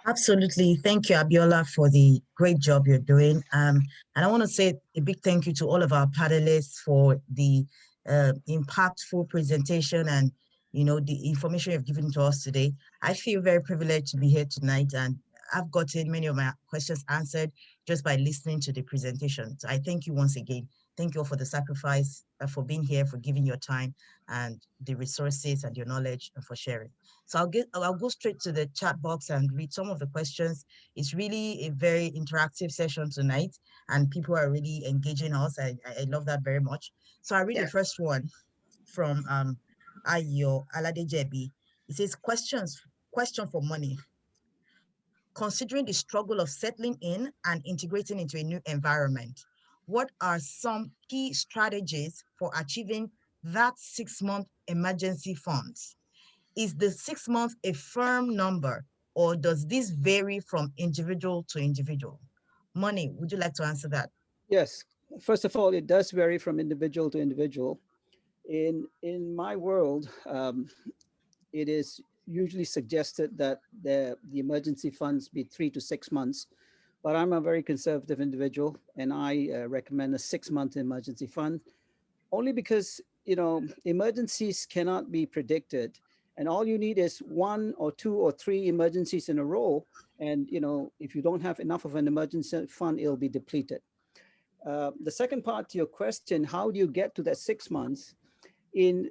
Absolutely. Thank you, Abiola, for the great job you're doing. And I want to say a big thank you to all of our panelists for the impactful presentation and, you know, the information you've given to us today. I feel very privileged to be here tonight, and I've gotten many of my questions answered just by listening to the presentation. So I thank you once again. Thank you all for the sacrifice, for being here, for giving your time and the resources and your knowledge, and for sharing. So I'll go straight to the chat box and read some of the questions. It's really a very interactive session tonight, and people are really engaging us. I love that very much. So I read the first one from Ayo Aladejebi. It says, question for money. Considering the struggle of settling in and integrating into a new environment, what are some key strategies for achieving that 6-month emergency funds? Is the 6 months a firm number, or does this vary from individual to individual? Money, would you like to answer that? Yes. First of all, it does vary from individual to individual. In my world, it is usually suggested that the emergency funds be 3 to 6 months, but I'm a very conservative individual, and I recommend a 6-month emergency fund, only because, you know, emergencies cannot be predicted, and all you need is 1 or 2 or 3 emergencies in a row, and, you know, if you don't have enough of an emergency fund, it'll be depleted. The second part to your question, how do you get to that 6 months? In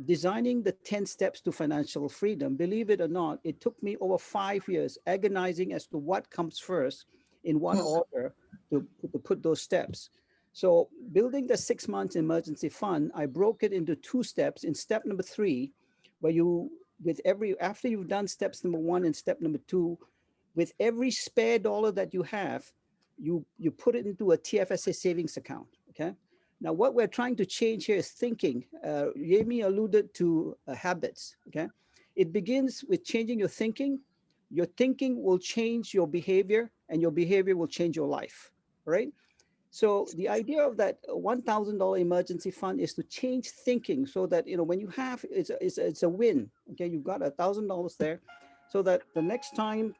designing the 10 steps to financial freedom, believe it or not, it took me over 5 years agonizing as to what comes first, in what order to put those steps. So building the 6 months emergency fund, I broke it into 2 steps. In step number 3, where after you've done steps number 1 and step number 2, with every spare dollar that you have, you put it into a TFSA savings account, okay? Now, what we're trying to change here is thinking. Yemi alluded to habits, okay? It begins with changing your thinking. Your thinking will change your behavior, and your behavior will change your life, right? So the idea of that $1,000 emergency fund is to change thinking so that, you know, when you have, it's a win, okay? You've got $1,000 there, so that the next time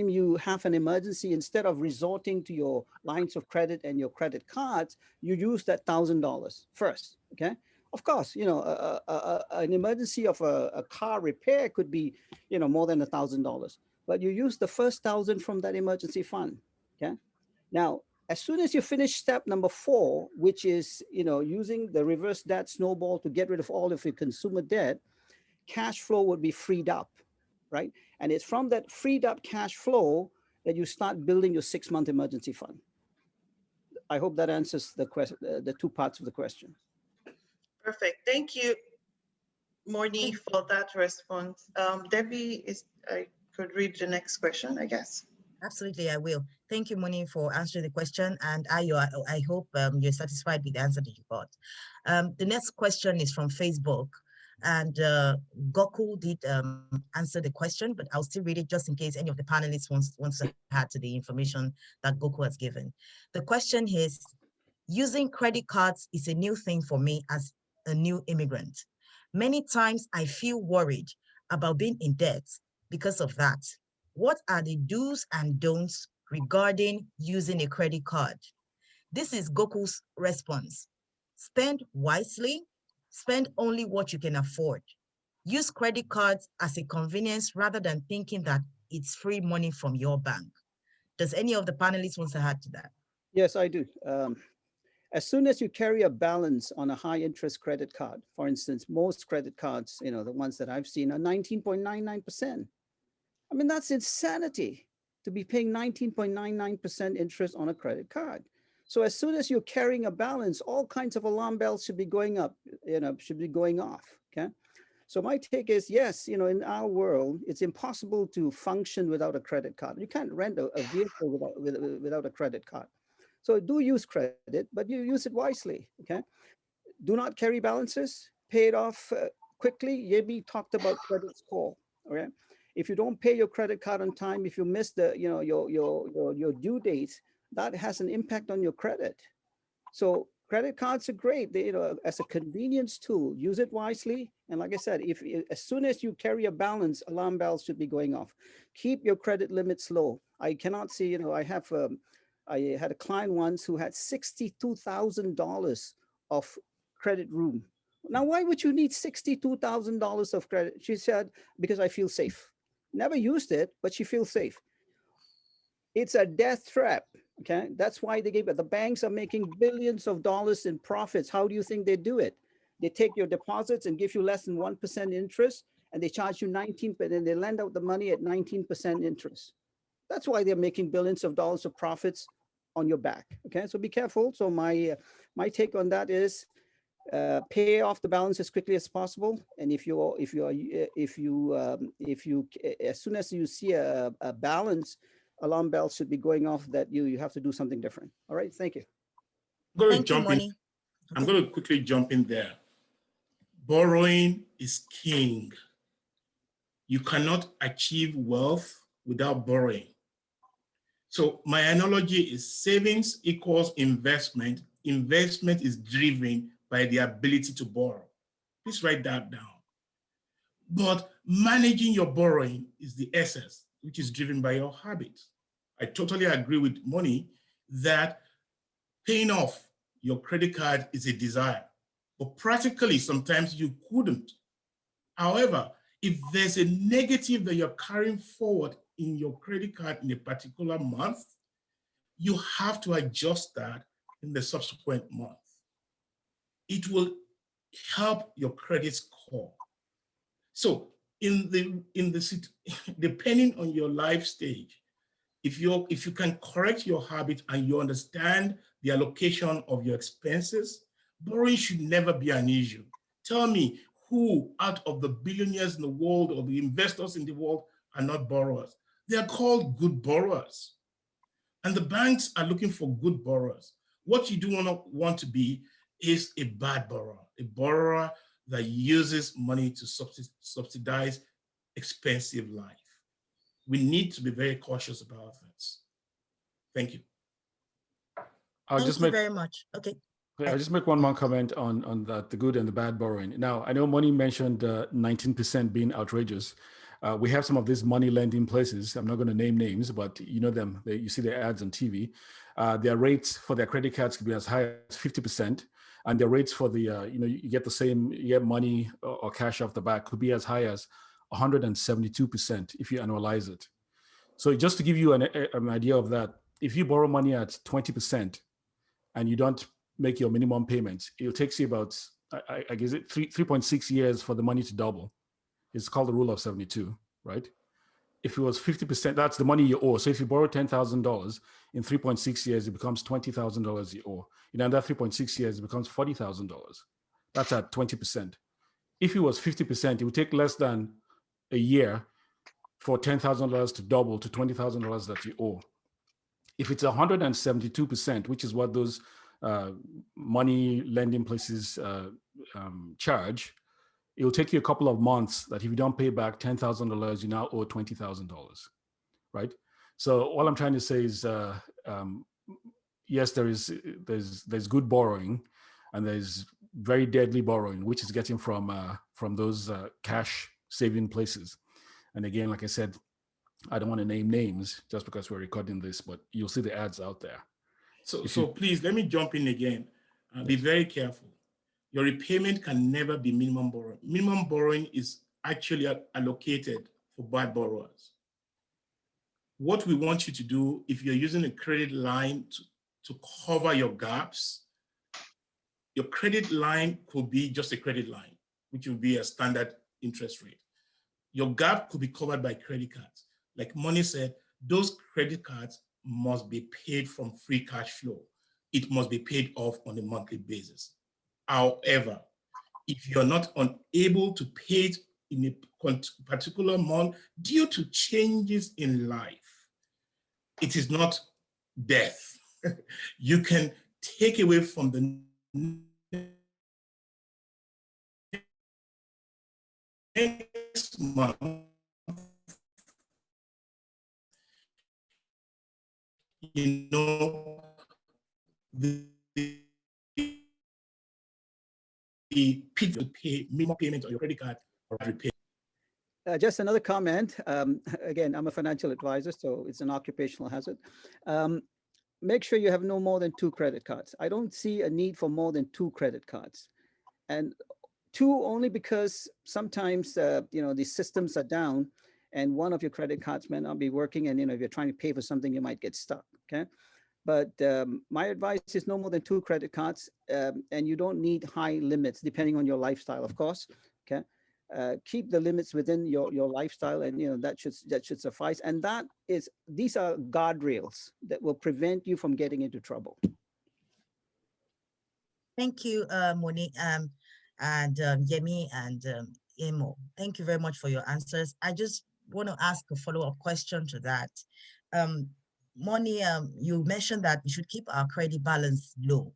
you have an emergency, instead of resorting to your lines of credit and your credit cards, you use that $1,000 first, okay? Of course, you know, an emergency of a car repair could be, you know, more than $1,000, but you use the first 1,000 from that emergency fund, okay? Now, as soon as you finish step number 4, which is, you know, using the reverse debt snowball to get rid of all of your consumer debt, cash flow would be freed up, right? And it's from that freed up cash flow that you start building your 6-month emergency fund. I hope that answers the question, the 2 parts of the question. Perfect. Thank you, Moni, for that response. Debbie, I could read the next question, I guess. Absolutely, I will. Thank you, Moni, for answering the question. And Ayo, I hope you're satisfied with the answer that you got. The next question is from Facebook. And Gokul did answer the question, but I'll still read it just in case any of the panelists wants to add to the information that Gokul has given. The question is, using credit cards is a new thing for me as a new immigrant. Many times I feel worried about being in debt because of that. What are the do's and don'ts regarding using a credit card? This is Gokul's response. Spend wisely. Spend only what you can afford. Use credit cards as a convenience rather than thinking that it's free money from your bank. Does any of the panelists want to add to that? Yes, I do. As soon as you carry a balance on a high interest credit card, for instance, most credit cards, you know, the ones that I've seen are 19.99%. I mean, that's insanity. to be paying 19.99% interest on a credit card. So as soon as you're carrying a balance, all kinds of alarm bells should be going up, should be going off, okay? So my take is, yes, in our world, it's impossible to function without a credit card. You can't rent a vehicle without a credit card. So do use credit, but you use it wisely, okay? Do not carry balances, pay it off quickly. Yebi talked about credit score, okay? If you don't pay your credit card on time, if you miss your due date, that has an impact on your credit. So credit cards are great. They, as a convenience tool, use it wisely. And like I said, as soon as you carry a balance, alarm bells should be going off. Keep your credit limits low. I cannot see, I had a client once who had $62,000 of credit room. Now, why would you need $62,000 of credit? She said, because I feel safe. Never used it, but she feels safe. It's a death trap. Okay, that's why they gave it. The banks are making billions of dollars in profits. How do you think they do it? They take your deposits and give you less than 1% interest, and they charge you 19%, and they lend out the money at 19% interest. That's why they're making billions of dollars of profits on your back. Okay, so be careful. So my take on that is pay off the balance as quickly as possible. And if you as soon as you see a balance, alarm bells should be going off that you have to do something different. All right, thank you. I'm going to quickly jump in there. Borrowing is king. You cannot achieve wealth without borrowing. So my analogy is savings equals investment. Investment is driven by the ability to borrow. Please write that down. But managing your borrowing is the essence, which is driven by your habits. I totally agree with Moni that paying off your credit card is a desire, but practically sometimes you couldn't. However, if there's a negative that you're carrying forward in your credit card in a particular month, you have to adjust that in the subsequent month. It will help your credit score. So depending on your life stage, if you can correct your habit and you understand the allocation of your expenses, borrowing should never be an issue. Tell me who out of the billionaires in the world or the investors in the world are not borrowers. They are called good borrowers. And the banks are looking for good borrowers. What you do not want to be is a bad borrower, a borrower that uses money to subsidize expensive life. We need to be very cautious about this. Thank you. Thank you very much. Okay. I'll just make one more comment on that, the good and the bad borrowing. Now, I know Moni mentioned 19% being outrageous. We have some of these money lending places. I'm not going to name names, but you know them. You see their ads on TV. Their rates for their credit cards could be as high as 50%. And their rates for the, you get money or cash off the back could be as high as 172% if you annualize it. So just to give you an idea of that, if you borrow money at 20% and you don't make your minimum payments, it takes you about, I guess, 3.6 years for the money to double. It's called the rule of 72, right? If it was 50%, that's the money you owe. So if you borrow $10,000 in 3.6 years, it becomes $20,000 you owe. In another 3.6 years, it becomes $40,000. That's at 20%. If it was 50%, it would take less than a year for $10,000 to double to $20,000 that you owe. If it's 172%, which is what those money lending places charge, it will take you a couple of months that if you don't pay back $10,000, you now owe $20,000, right? So all I'm trying to say is, yes, there's good borrowing, and there's very deadly borrowing, which is getting from those cash saving places. And again, like I said, I don't want to name names just because we're recording this, but you'll see the ads out there. So please, let me jump in again. Be very careful. Your repayment can never be minimum borrowing. Minimum borrowing is actually allocated for bad borrowers. What we want you to do, if you're using a credit line to cover your gaps, your credit line could be just a credit line, which will be a standard interest rate. Your gap could be covered by credit cards. Like Moni said, those credit cards must be paid from free cash flow. It must be paid off on a monthly basis. However, if you're not unable to pay it in a particular month due to changes in life, it is not death. You can take away from the next month, you know, the pay minimum payment on your credit card or repay. Just another comment. Again, I'm a financial advisor, so it's an occupational hazard. Make sure you have no more than 2 credit cards. I don't see a need for more than 2 credit cards. And 2 only because sometimes, you know, the systems are down and one of your credit cards may not be working. And, you know, if you're trying to pay for something, you might get stuck, okay? But my advice is no more than 2 credit cards, and you don't need high limits depending on your lifestyle, of course, okay? Keep the limits within your lifestyle, and you know that should suffice. And these are guardrails that will prevent you from getting into trouble. Thank you, Moni, and Yemi and Emo. Thank you very much for your answers. I just want to ask a follow-up question to that. Moni, you mentioned that we should keep our credit balance low.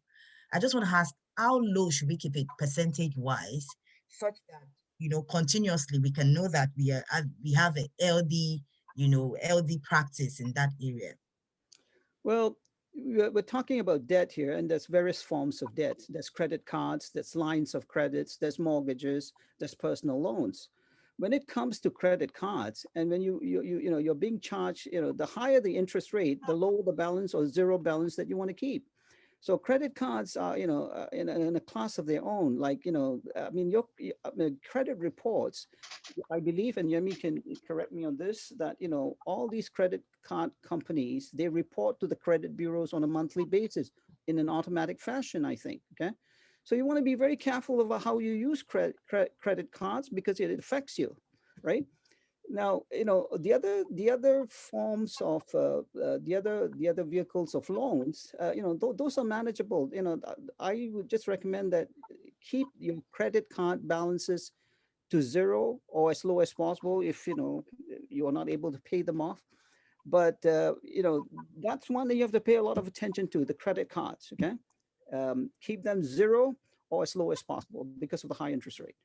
I just want to ask, how low should we keep it percentage-wise, such that, you know, continuously we can know that we have a healthy, you know, healthy practice in that area? Well, we're talking about debt here, and there's various forms of debt. There's credit cards, there's lines of credits, there's mortgages, there's personal loans. When it comes to credit cards, and when you know you're being charged, you know, the higher the interest rate, the lower the balance or zero balance that you want to keep. So credit cards are, you know, in a class of their own. Like, you know, I mean, your credit reports, I believe, and Yemi can correct me on this, that, you know, all these credit card companies, they report to the credit bureaus on a monthly basis in an automatic fashion, I think, okay? So you want to be very careful about how you use credit cards because it affects you, right? Now, you know, the other forms of the other vehicles of loans, you know, those are manageable. You know, I would just recommend that keep your credit card balances to 0 or as low as possible if, you know, you are not able to pay them off. But, you know, that's one that you have to pay a lot of attention to, the credit cards, okay? Keep them 0 or as low as possible because of the high interest rate.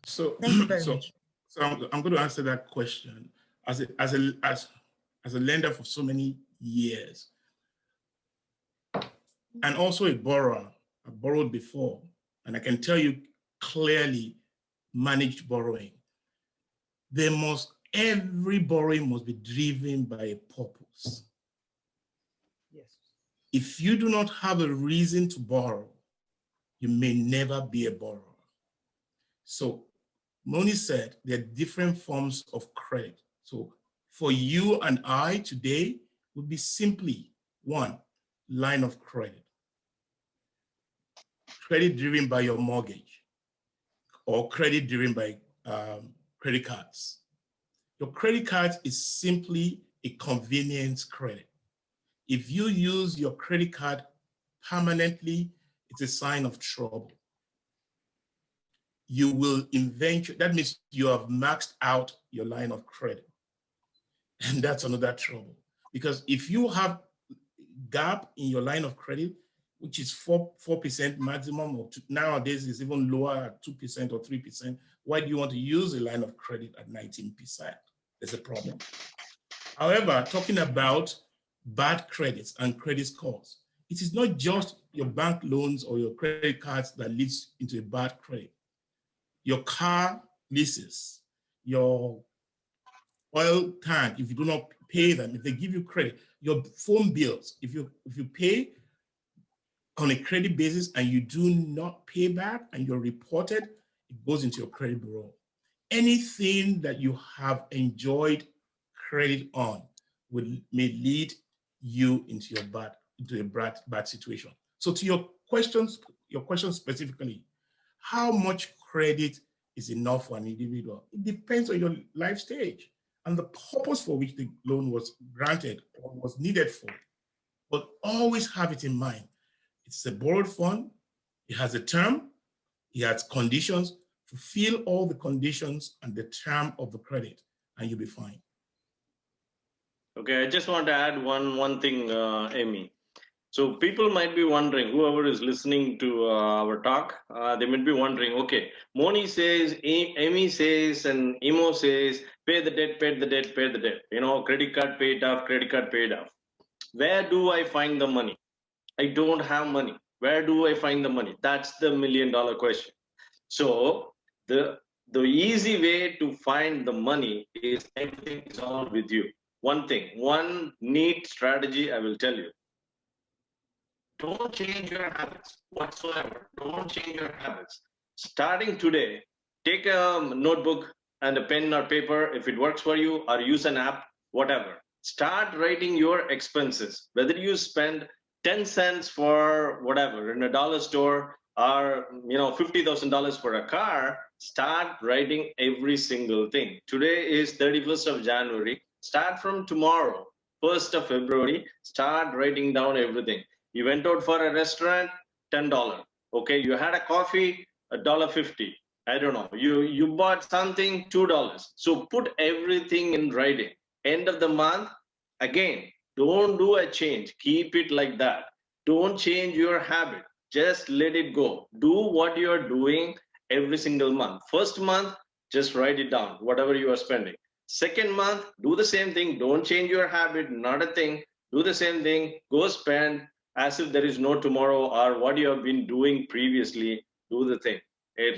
So, thank you very much. So I'm going to answer that question as a lender for so many years, and also a borrower. I borrowed before, and I can tell you clearly, managed borrowing. Every borrowing must be driven by a purpose. Yes. If you do not have a reason to borrow, you may never be a borrower. So Moni said there are different forms of credit. So for you and I today would be simply 1, line of credit. Credit driven by your mortgage or credit driven by credit cards. Your credit card is simply a convenience credit. If you use your credit card permanently, it's a sign of trouble. You will eventually, that means you have maxed out your line of credit. And that's another trouble. Because if you have gap in your line of credit, which is 4% maximum, or nowadays is even lower at 2% or 3%, why do you want to use a line of credit at 19%? There's a problem. However, talking about bad credits and credit scores, it is not just your bank loans or your credit cards that leads into a bad credit. Your car leases, your oil tank, if you do not pay them, if they give you credit, your phone bills, if you pay on a credit basis and you do not pay back and you're reported, it goes into your credit bureau. Anything that you have enjoyed credit on may lead you into a bad situation. So to your question specifically, how much credit is enough for an individual? It depends on your life stage. and the purpose for which the loan was granted or was needed for. But always have it in mind. It's a borrowed fund. It has a term. It has conditions. Fulfill all the conditions and the term of the credit, and you'll be fine. Okay, I just want to add one thing, Amy. So people might be wondering, whoever is listening to our talk, they might be wondering, okay, Moni says, Amy says, and Imo says, pay the debt, pay the debt, pay the debt. You know, credit card paid off, credit card paid off. Where do I find the money? I don't have money. Where do I find the money? That's the $1 million question. So the easy way to find the money is everything is all with you. One thing, one neat strategy I will tell you. Don't change your habits whatsoever. Don't change your habits. Starting today, take a notebook and a pen or paper if it works for you, or use an app, whatever. Start writing your expenses, whether you spend 10 cents for whatever in a dollar store or $50,000 for a car. Start writing every single thing. Today is 31st of January. Start from tomorrow, 1st of February. Start writing down everything. You went out for a restaurant, $10. Okay, you had a coffee, $1.50. I don't know. You bought something, $2. So put everything in writing. End of the month, again, don't do a change. Keep it like that. Don't change your habit. Just let it go. Do what you are doing every single month. First month, just write it down, whatever you are spending. Second month, do the same thing. Don't change your habit, not a thing. Do the same thing. Go spend as if there is no tomorrow, or what you have been doing previously. Do the thing.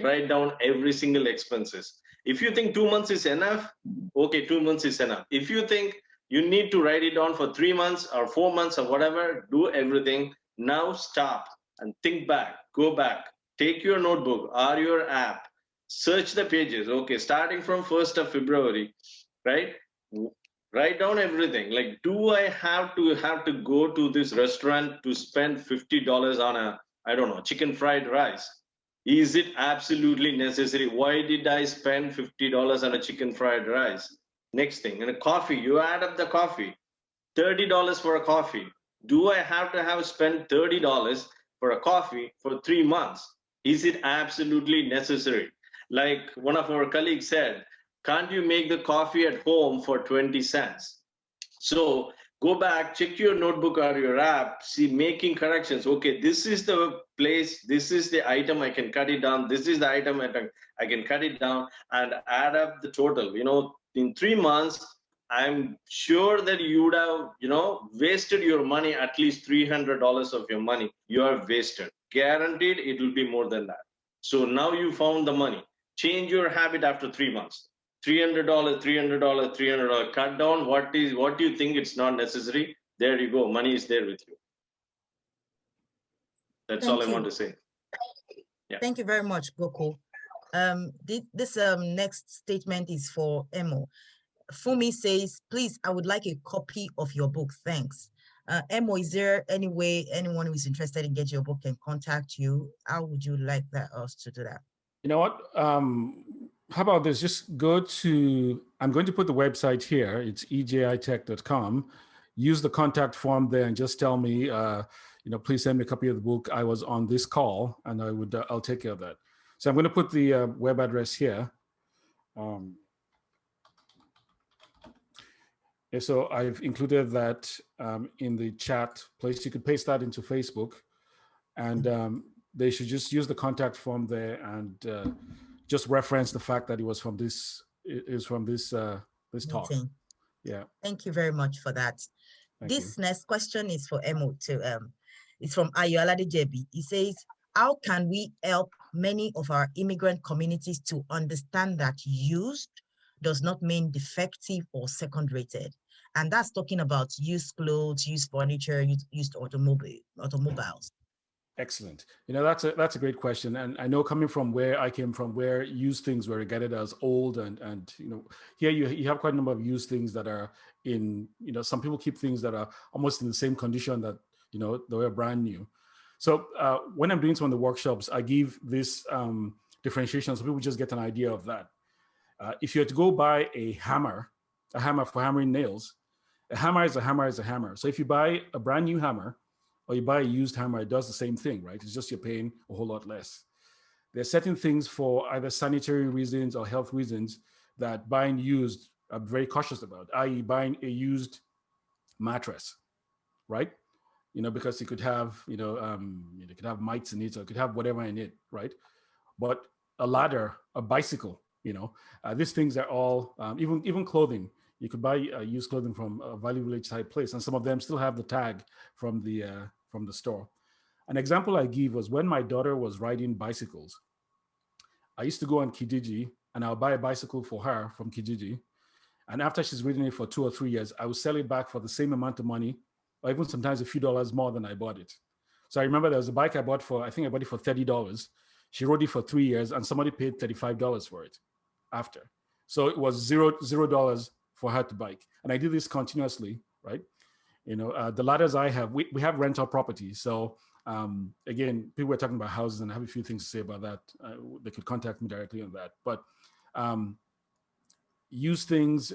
Write down every single expenses. If you think 2 months is enough, okay, 2 months is enough. If you think you need to write it down for 3 months or 4 months or whatever, do everything. Now stop and think back, go back, take your notebook or your app, search the pages. Okay, starting from 1st of February, right? Write down everything. Like, do I have to go to this restaurant to spend $50 on a, I don't know, chicken fried rice? Is it absolutely necessary? Why did I spend $50 on a chicken fried rice? Next thing, in a coffee, you add up the coffee, $30 for a coffee. Do I have to have spent $30 for a coffee for 3 months? Is it absolutely necessary? Like one of our colleagues said, can't you make the coffee at home for 20 cents? So go back, check your notebook or your app, see, making corrections. Okay, this is the place, this is the item, I can cut it down. This is the item I can cut it down, and add up the total. In 3 months, I'm sure that you would have, wasted your money, at least $300 of your money you have wasted. Guaranteed it will be more than that. So now you found the money. Change your habit after 3 months. $300, $300, cut down what you think it's not necessary. There you go. Money is there with you. That's all I want to say. Yeah. Thank you very much, Gokul. This next statement is for Emo. Fumi says, please, I would like a copy of your book. Thanks. Emo, is there any way anyone who is interested in getting your book can contact you? How would you like us to do that? You know what? How about this? Just go to, I'm going to put the website here. It's ejitech.com. Use the contact form there and just tell me, please send me a copy of the book. I was on this call, and I'll take care of that. So I'm going to put the web address here. So I've included that in the chat place. You could paste that into Facebook, and they should just use the contact form there and just reference the fact that it was from this talk. Yeah. Thank you very much for that. This next question is for Emo too. It's from Ayola Dejebi. He says, how can we help many of our immigrant communities to understand that used does not mean defective or second-rated? And that's talking about used clothes, used furniture, used automobiles. Excellent. That's a great question. And I know, coming from where I came from, where used things were regarded as old, and here you have quite a number of used things that are in, some people keep things that are almost in the same condition that, they were brand new. So when I'm doing some of the workshops, I give this differentiation so people just get an idea of that. If you had to go buy a hammer a hammer for hammering nails. A hammer is a hammer is a hammer. So if you buy a brand new hammer or you buy a used hammer, it does the same thing, right? It's just you're paying a whole lot less. There are certain things for either sanitary reasons or health reasons that buying used, I'm very cautious about, i.e. buying a used mattress, right? Because it could have, it could have mites in it, or it could have whatever in it, right? But a ladder, a bicycle, these things are all, even clothing. You could buy used clothing from a Value Village type place, and some of them still have the tag from the store. An example I give was when my daughter was riding bicycles. I used to go on Kijiji and I'll buy a bicycle for her from Kijiji. And after she's ridden it for 2 or 3 years, I would sell it back for the same amount of money, or even sometimes a few dollars more than I bought it. So I remember there was a bike I bought for, I think I bought it for $30. She rode it for 3 years and somebody paid $35 for it after. So it was $0 for her to bike. And I did this continuously, right? The ladders I have, we have rental property. So again, people were talking about houses, and I have a few things to say about that. They could contact me directly on that. But used things,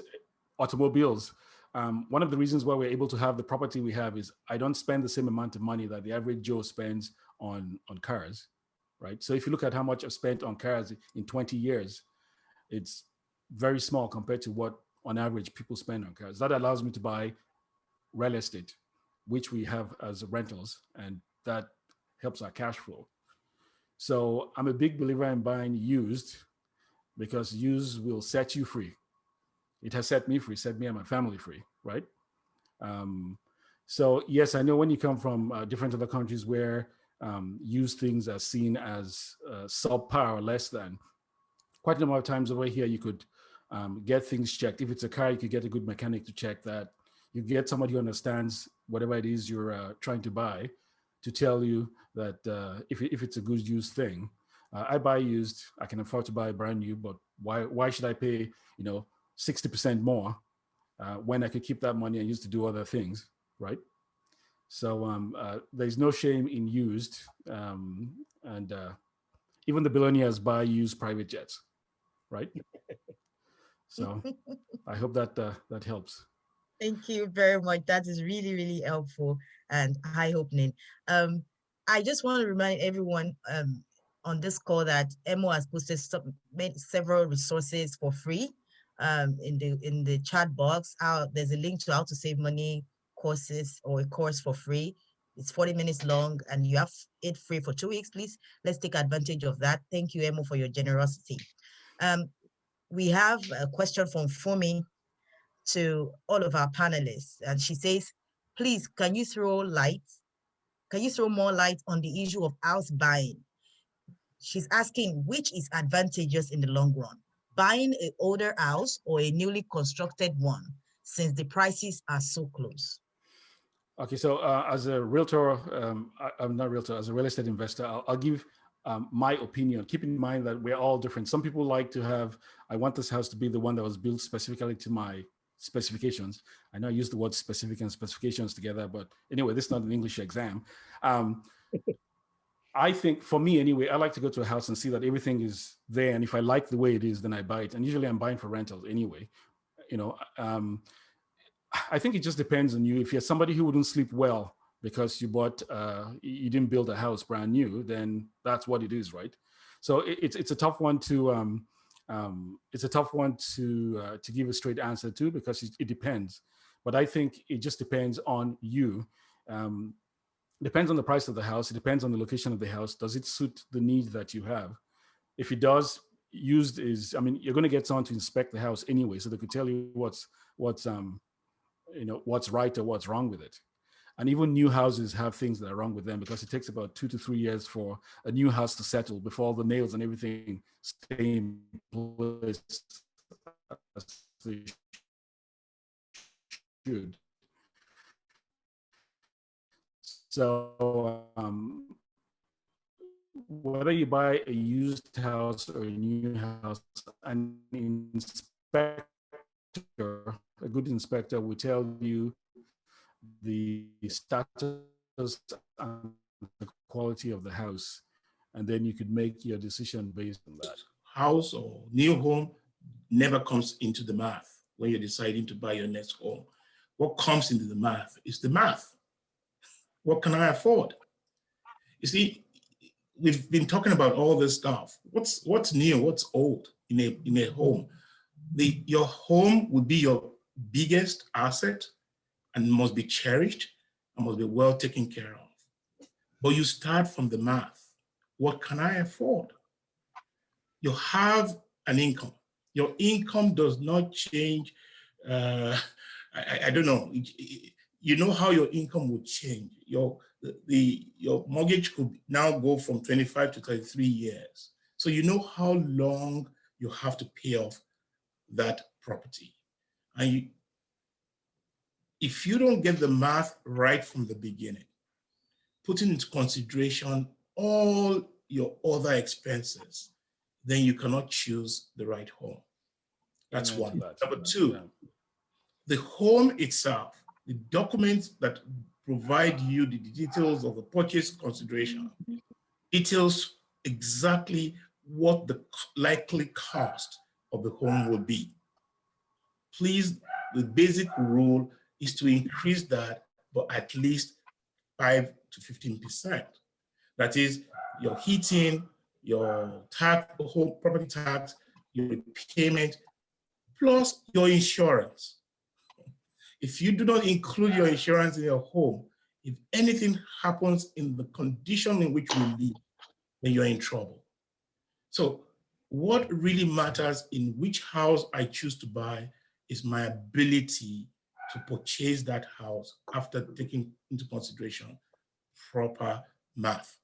automobiles. One of the reasons why we're able to have the property we have is I don't spend the same amount of money that the average Joe spends on cars, right? So if you look at how much I've spent on cars in 20 years, it's very small compared to what on average people spend on cars. That allows me to buy real estate, which we have as rentals, and that helps our cash flow. So I'm a big believer in buying used, because used will set you free. It has set me free, set me and my family free, right? So yes, I know when you come from different other countries where used things are seen as subpar or less than, quite a number of times over here, you could get things checked. If it's a car, you could get a good mechanic to check that. You get somebody who understands whatever it is you're trying to buy to tell you that if it's a good used thing. I buy used, I can afford to buy a brand new, but why should I pay 60% more when I could keep that money and use to do other things, right? So there's no shame in used, and even the billionaires buy used private jets, right? So I hope that that helps. Thank you very much. That is really, really helpful and eye-opening. I just want to remind everyone on this call that Emo has posted several resources for free in the chat box. There's a link to how to save money courses, or a course for free. It's 40 minutes long and you have it free for 2 weeks. Please, let's take advantage of that. Thank you, Emo, for your generosity. We have a question from Fumi to all of our panelists, and she says, please, can you throw more light on the issue of house buying? She's asking, which is advantageous in the long run, buying an older house or a newly constructed one, since the prices are so close? Okay, so as a realtor, I'm not a realtor, as a real estate investor, I'll give my opinion. Keep in mind that we're all different. Some people like to have, I want this house to be the one that was built specifically to my specifications. I know I use the word specific and specifications together, but anyway, this is not an English exam. I think for me anyway, I like to go to a house and see that everything is there. And if I like the way it is, then I buy it. And usually I'm buying for rentals anyway. I think it just depends on you. If you're somebody who wouldn't sleep well because you you didn't build a house brand new, then that's what it is, right? So it's a tough one to give a straight answer to, because it depends. But I think it just depends on you. Depends on the price of the house. It depends on the location of the house. Does it suit the need that you have? If it does, used is, you're going to get someone to inspect the house anyway, so they could tell you what's right or what's wrong with it. And even new houses have things that are wrong with them, because it takes about 2 to 3 years for a new house to settle before all the nails and everything stay in place as they should. So whether you buy a used house or a new house, an inspector, a good inspector, will tell you the status and the quality of the house, and then you could make your decision based on that. House or new home never comes into the math when you're deciding to buy your next home. What comes into the math is the math. What can I afford? You see, we've been talking about all this stuff. What's new? What's old in a home? Your home would be your biggest asset and must be cherished and must be well taken care of. But you start from the math. What can I afford? You have an income. Your income does not change. I don't know. You know how your income would change. Your mortgage could now go from 25 to 33 years. So you know how long you have to pay off that property. And if you don't get the math right from the beginning, putting into consideration all your other expenses, then you cannot choose the right home. That's one. Number two, the home itself, the documents that provide you the details of the purchase consideration, details exactly what the likely cost of the home will be. Please, the basic rule is to increase that, but at least 5 to 15%. That is your heating, your tax, home property tax, your payment, plus your insurance. If you do not include your insurance in your home, if anything happens in the condition in which we live, then you're in trouble. So what really matters in which house I choose to buy is my ability to purchase that house after taking into consideration proper math.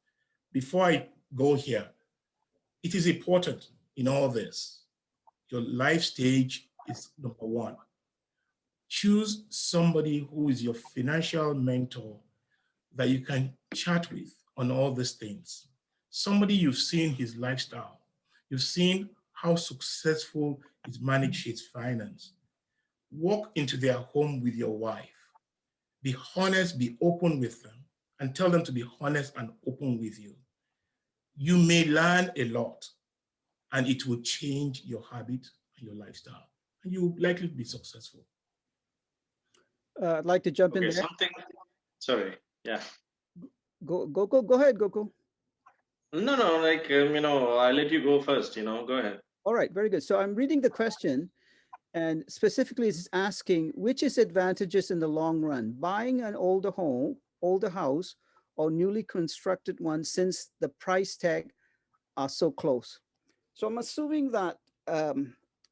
Before I go here, it is important in all this. Your life stage is number one. Choose somebody who is your financial mentor that you can chat with on all these things. Somebody you've seen his lifestyle. You've seen how successful he's managed his finance. Walk into their home with your wife. Be honest, be open with them, and tell them to be honest and open with you. You may learn a lot, and it will change your habit and your lifestyle, and you will likely be successful. I'd like to jump in there. Sorry, yeah. Go ahead, Gokul. No, like, I'll let you go first, go ahead. All right, very good. So I'm reading the question, and specifically it's asking, which is advantageous in the long run, buying an older home, older house, or newly constructed one, since the price tag are so close? So I'm assuming that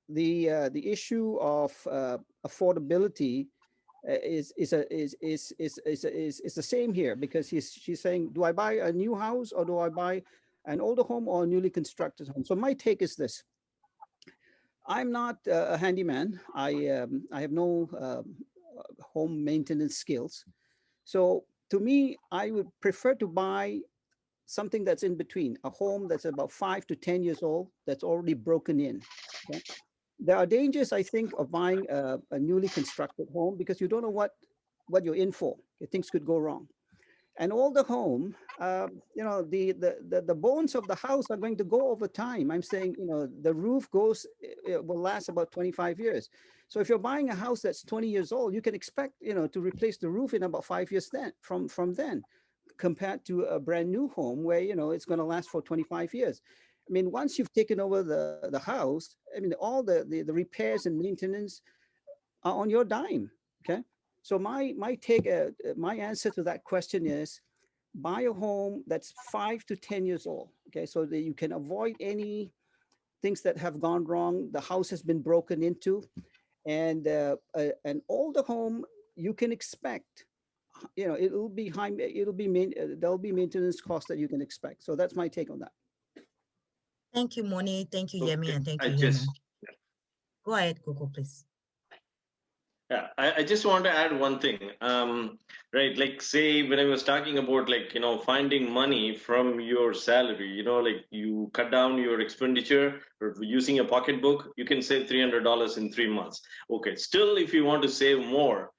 the issue of affordability is the same here, because she's saying, do I buy a new house or do I buy an older home or a newly constructed home? So my take is this: I'm not a handyman. I have no home maintenance skills. So to me, I would prefer to buy something that's in between, a home that's about 5 to 10 years old, that's already broken in. Okay? There are dangers, I think, of buying a newly constructed home, because you don't know what you're in for. Things could go wrong. An older home, the bones of the house are going to go over time. I'm saying, the roof will last about 25 years. So if you're buying a house that's 20 years old, you can expect, to replace the roof in about 5 years from then, compared to a brand new home where, it's going to last for 25 years. I mean, once you've taken over the house, I mean, all the repairs and maintenance are on your dime. Okay. So my answer to that question is, buy a home that's 5 to 10 years old. Okay. So that you can avoid any things that have gone wrong. The house has been broken into, and an older home, you can expect, there'll be maintenance costs that you can expect. So that's my take on that. Thank you, Moni. Thank you, Yemi, and thank you, Yemi. Go ahead, Coco, please. Yeah, I just want to add one thing, right? Like, say, when I was talking about, like, finding money from your salary, like, you cut down your expenditure or using a pocketbook, you can save $300 in 3 months. Okay, still, if you want to save more,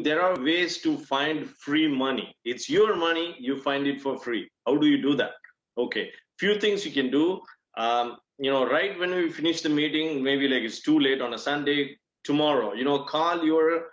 there are ways to find free money. It's your money, you find it for free. How do you do that? Okay, few things you can do. Right when we finish the meeting, maybe like it's too late on a Sunday, tomorrow, call your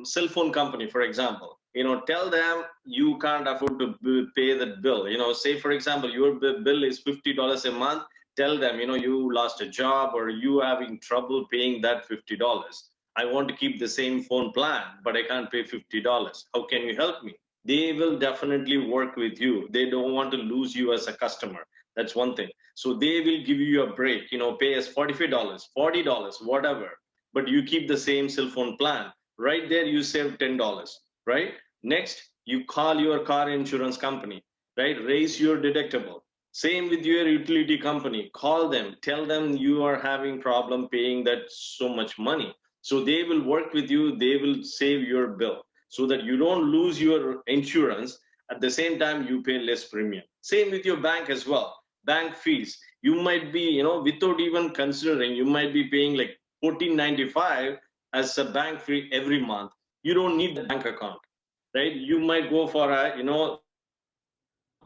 cell phone company, for example, tell them you can't afford to pay that bill. Say, for example, your bill is $50 a month. Tell them, you lost a job or you having trouble paying that $50. I want to keep the same phone plan, but I can't pay $50. How can you help me? They will definitely work with you. They don't want to lose you as a customer. That's one thing. So they will give you a break, pay us $45, $40, whatever, but you keep the same cell phone plan. Right there, you save $10, right? Next, you call your car insurance company, right? Raise your deductible. Same with your utility company. Call them, tell them you are having problem paying that so much money. So they will work with you. They will save your bill so that you don't lose your insurance. At the same time, you pay less premium. Same with your bank as well. Bank fees. You might be, without even considering, you might be paying like $14.95 as a bank fee every month. You don't need the bank account, right? You might go for a,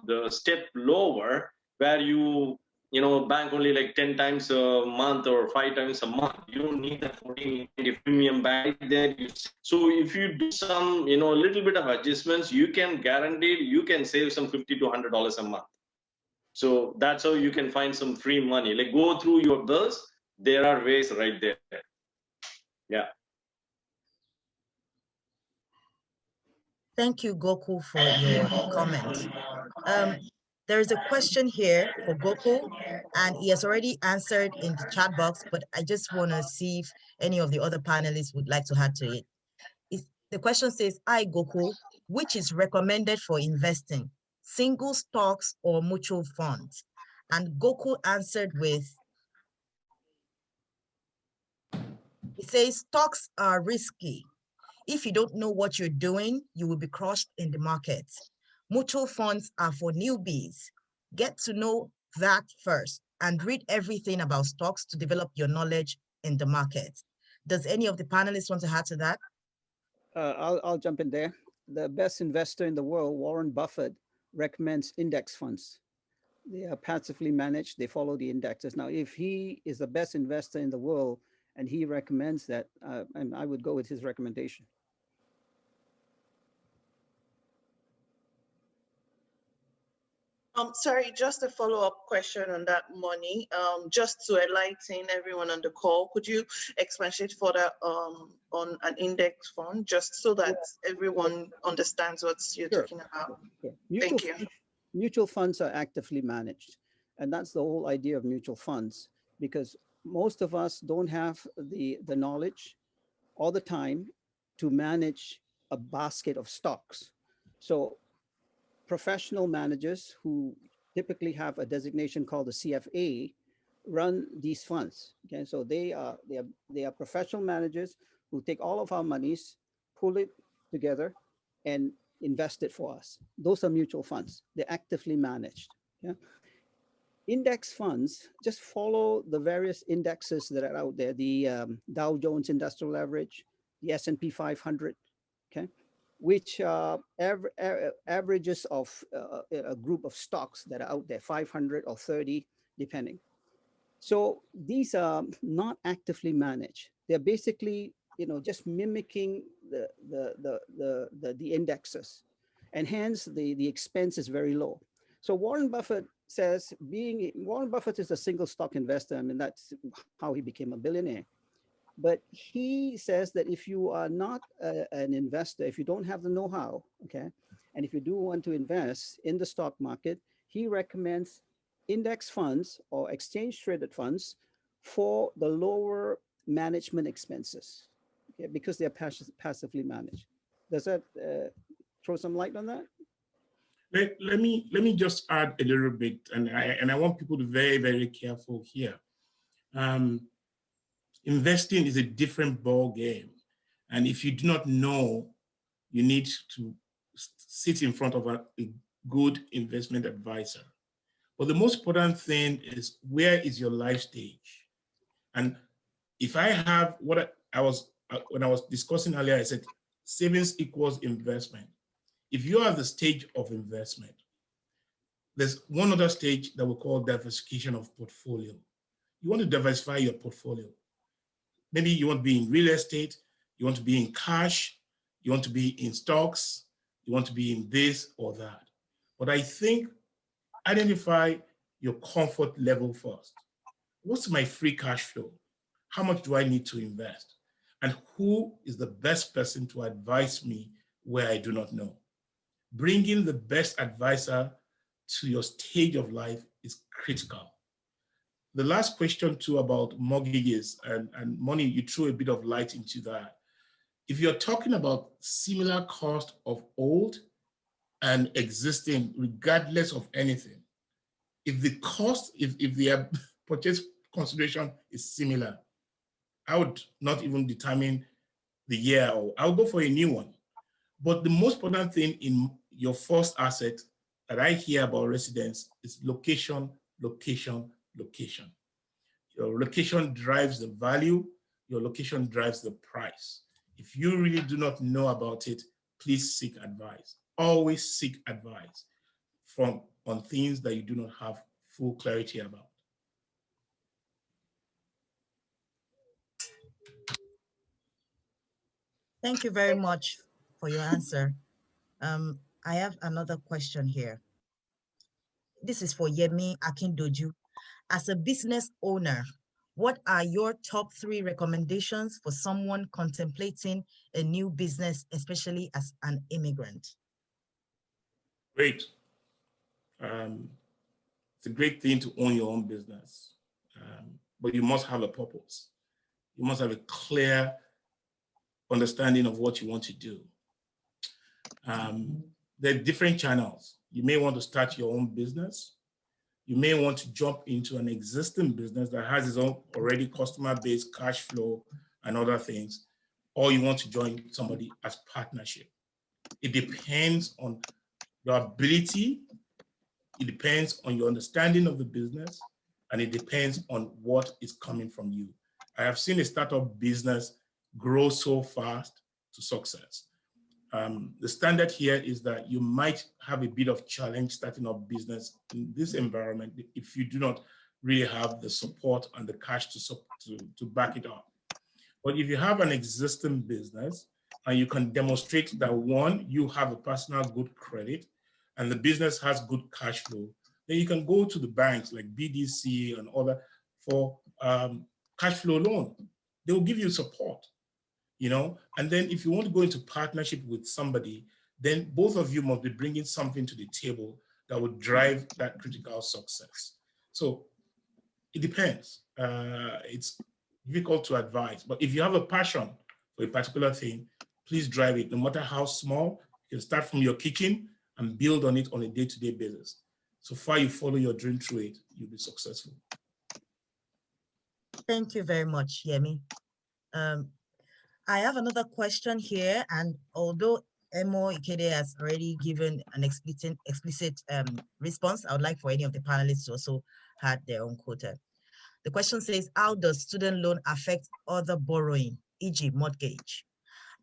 the step lower where you bank only like 10 times a month or 5 times a month. You don't need the 14 premium bank there. So if you do some, a little bit of adjustments, you can guarantee you can save some $50 to $100 a month. So that's how you can find some free money. Like, go through your bills. There are ways right there. Yeah. Thank you, Goku, for your comment. There is a question here for Goku, and he has already answered in the chat box, but I just want to see if any of the other panelists would like to add to it. The question says, hi, Goku, which is recommended for investing, single stocks or mutual funds? And Goku answered with, he says, stocks are risky. If you don't know what you're doing, you will be crushed in the market. Mutual funds are for newbies. Get to know that first and read everything about stocks to develop your knowledge in the market. Does any of the panelists want to add to that? I'll jump in there. The best investor in the world, Warren Buffett, recommends index funds. They are passively managed. They follow the indexes. Now, if he is the best investor in the world and he recommends that, and I would go with his recommendation. Sorry, just a follow-up question on that, Moni. Just to enlighten everyone on the call, could you expatiate further on an index fund, just so that everyone understands what you're talking about? Sure. Thank you. Mutual funds are actively managed, and that's the whole idea of mutual funds, because most of us don't have the knowledge or the time to manage a basket of stocks. So professional managers who typically have a designation called the CFA run these funds. Okay, so they are professional managers who take all of our monies, pull it together, and invest it for us. Those are mutual funds. They're actively managed. Yeah. Index funds just follow the various indexes that are out there, the Dow Jones Industrial Average, the S&P 500, okay, which averages of a group of stocks that are out there, 500 or 30, depending. So these are not actively managed. They're basically, just mimicking the indexes, and hence the expense is very low. So Warren Buffett says, Warren Buffett is a single stock investor. I mean, that's how he became a billionaire. But he says that if you are not an investor, if you don't have the know-how, okay, and if you do want to invest in the stock market, he recommends index funds or exchange traded funds for the lower management expenses, okay, because they're passively managed. Does that throw some light on that? Let me just add a little bit, and I want people to be very, very careful here. Investing is a different ball game, and if you do not know, you need to sit in front of a good investment advisor. But the most important thing is, where is your life stage? And if I have what when I was discussing earlier, I said savings equals investment. If you are at the stage of investment, there's one other stage that we call diversification of portfolio. You want to diversify your portfolio. Maybe you want to be in real estate, you want to be in cash, you want to be in stocks, you want to be in this or that. But I think identify your comfort level first. What's my free cash flow? How much do I need to invest? And who is the best person to advise me where I do not know? Bringing the best advisor to your stage of life is critical. The last question too about mortgages and money, you threw a bit of light into that. If you're talking about similar cost of old and existing, regardless of anything, if the cost, if the purchase consideration is similar, I would not even determine the year, or I'll go for a new one. But the most important thing in your first asset that I hear about residence is location, location, location. Your location drives the value, your location drives the price. If you really do not know about it, please seek advice. Always seek advice on things that you do not have full clarity about. Thank you very much for your answer. I have another question here. This is for Yemi Akindoju. As a business owner, what are your top 3 recommendations for someone contemplating a new business, especially as an immigrant? Great. It's a great thing to own your own business, but you must have a purpose. You must have a clear understanding of what you want to do. There are different channels. You may want to start your own business. You may want to jump into an existing business that has its own already customer base, cash flow, and other things, or you want to join somebody as partnership. It depends on your ability, it depends on your understanding of the business, and it depends on what is coming from you. I have seen a startup business grow so fast to success. The standard here is that you might have a bit of challenge starting up business in this environment if you do not really have the support and the cash to back it up. But if you have an existing business and you can demonstrate that, one, you have a personal good credit and the business has good cash flow, then you can go to the banks like BDC and other for cash flow loan. They will give you support. And then if you want to go into partnership with somebody, then both of you must be bringing something to the table that would drive that critical success. So it depends. It's difficult to advise, but if you have a passion for a particular thing, please drive it. No matter how small, you can start from your kitchen and build on it on a day-to-day basis. So far you follow your dream through it, you'll be successful. Thank you very much, Yemi. I have another question here, and although Emo Ikede has already given an explicit response, I would like for any of the panelists to also add their own quota. The question says, how does student loan affect other borrowing, e.g. mortgage?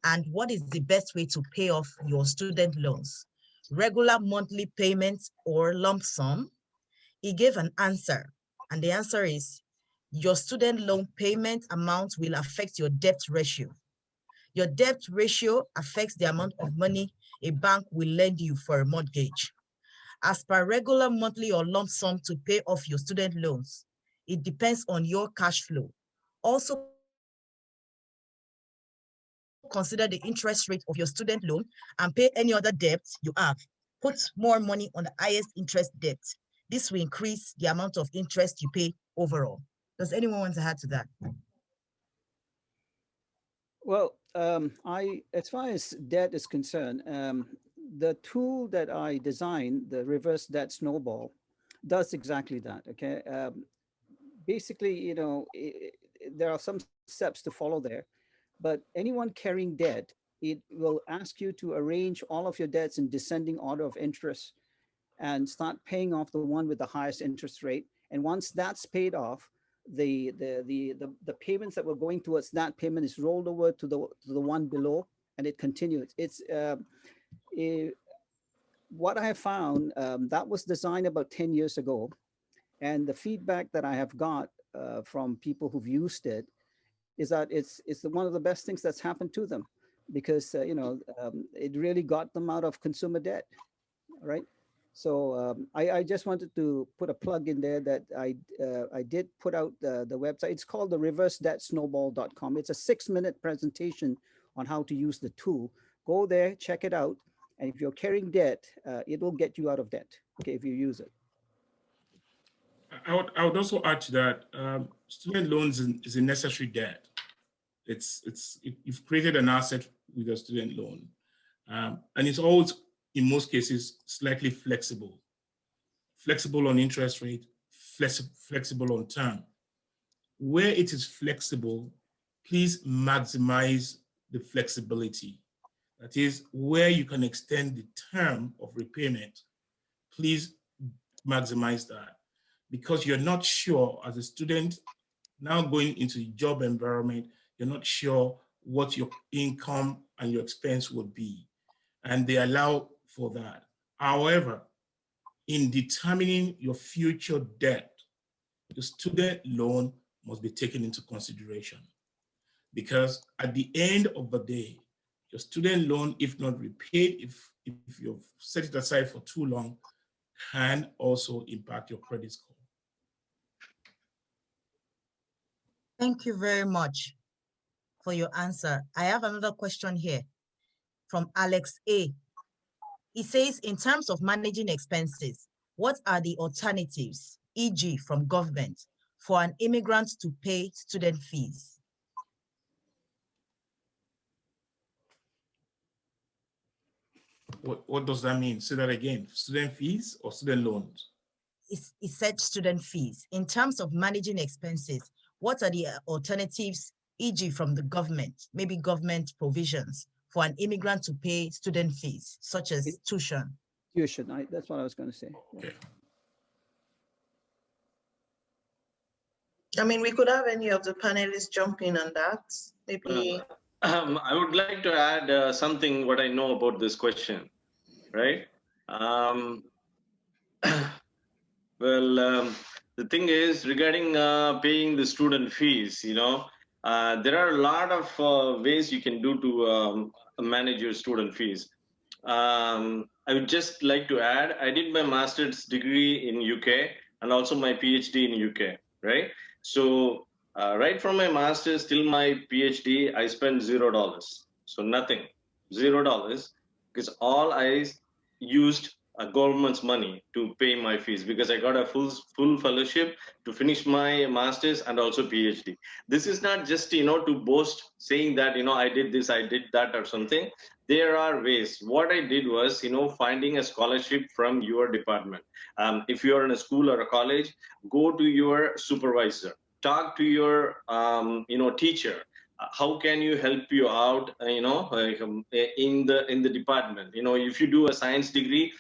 And what is the best way to pay off your student loans? Regular monthly payments or lump sum? He gave an answer, and the answer is, your student loan payment amount will affect your debt ratio. Your debt ratio affects the amount of money a bank will lend you for a mortgage. As per regular monthly or lump sum to pay off your student loans, it depends on your cash flow. Also, consider the interest rate of your student loan and pay any other debt you have. Put more money on the highest interest debt. This will increase the amount of interest you pay overall. Does anyone want to add to that? Well, as far as debt is concerned, the tool that I designed, the reverse debt snowball, does exactly that. Okay, basically, there are some steps to follow there, but anyone carrying debt, it will ask you to arrange all of your debts in descending order of interest and start paying off the one with the highest interest rate. And once that's paid off, the payments that were going towards that payment is rolled over to the one below, and it continues. It's what I have found, that was designed about 10 years ago, and the feedback that I have got from people who've used it is that it's one of the best things that's happened to them, because it really got them out of consumer debt, right? So I just wanted to put a plug in there that I did put out the website. It's called the reversedebtsnowball.com. It's a 6-minute presentation on how to use the tool. Go there, check it out. And if you're carrying debt, it will get you out of debt, okay, if you use it. I would also add to that, student loans is a necessary debt. You've created an asset with a student loan. And it's always, in most cases, slightly flexible. Flexible on interest rate, flexible on term. Where it is flexible, please maximize the flexibility. That is, where you can extend the term of repayment, please maximize that. Because you're not sure, as a student, now going into the job environment, you're not sure what your income and your expense would be. And they allow for that. However, in determining your future debt, the student loan must be taken into consideration. Because at the end of the day, your student loan, if not repaid, if you've set it aside for too long, can also impact your credit score. Thank you very much for your answer. I have another question here from Alex A. He says, in terms of managing expenses, what are the alternatives, e.g. from government, for an immigrant to pay student fees? What does that mean? Say that again. Student fees or student loans? He said student fees. In terms of managing expenses, what are the alternatives, e.g. from the government, maybe government provisions, for an immigrant to pay student fees, such as tuition? Tuition, that's what I was going to say. Okay. I mean, we could have any of the panelists jump in on that. Maybe. I would like to add something what I know about this question, right? The thing is regarding paying the student fees, there are a lot of ways you can do to manage your student fees. I would just like to add, I did my master's degree in UK and also my PhD in UK, right? So right from my master's till my PhD, I spent $0. So nothing, $0, because all I used government's money to pay my fees, because I got a full fellowship to finish my master's and also PhD. This is not just to boast, saying that I did this, I did that, or something. There are ways. What I did was finding a scholarship from your department. If you are in a school or a college, go to your supervisor, talk to your teacher. How can you help you out in the department? If you do a science degree,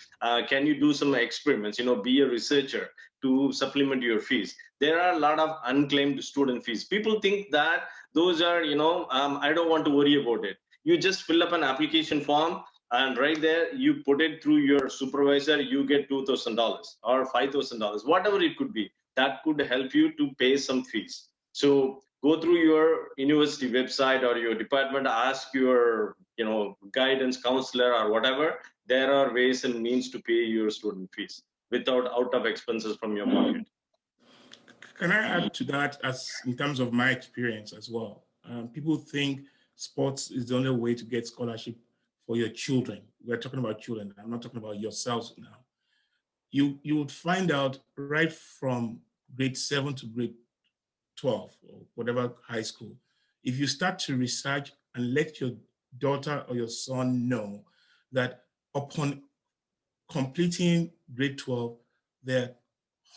can you do some experiments, be a researcher to supplement your fees? There are a lot of unclaimed student fees. People think that those are I don't want to worry about it. You just fill up an application form, and right there you put it through your supervisor, you get $2,000 or $5,000, whatever it could be. That could help you to pay some fees. So go through your university website or your department, ask your guidance counselor or whatever. There are ways and means to pay your student fees without out of expenses from your pocket. Can I add to that, as in terms of my experience as well? People think sports is the only way to get scholarship for your children. We're talking about children. I'm not talking about yourselves now. You would find out right from grade 7 to grade 12 or whatever high school, if you start to research and let your daughter or your son know that upon completing grade 12, there are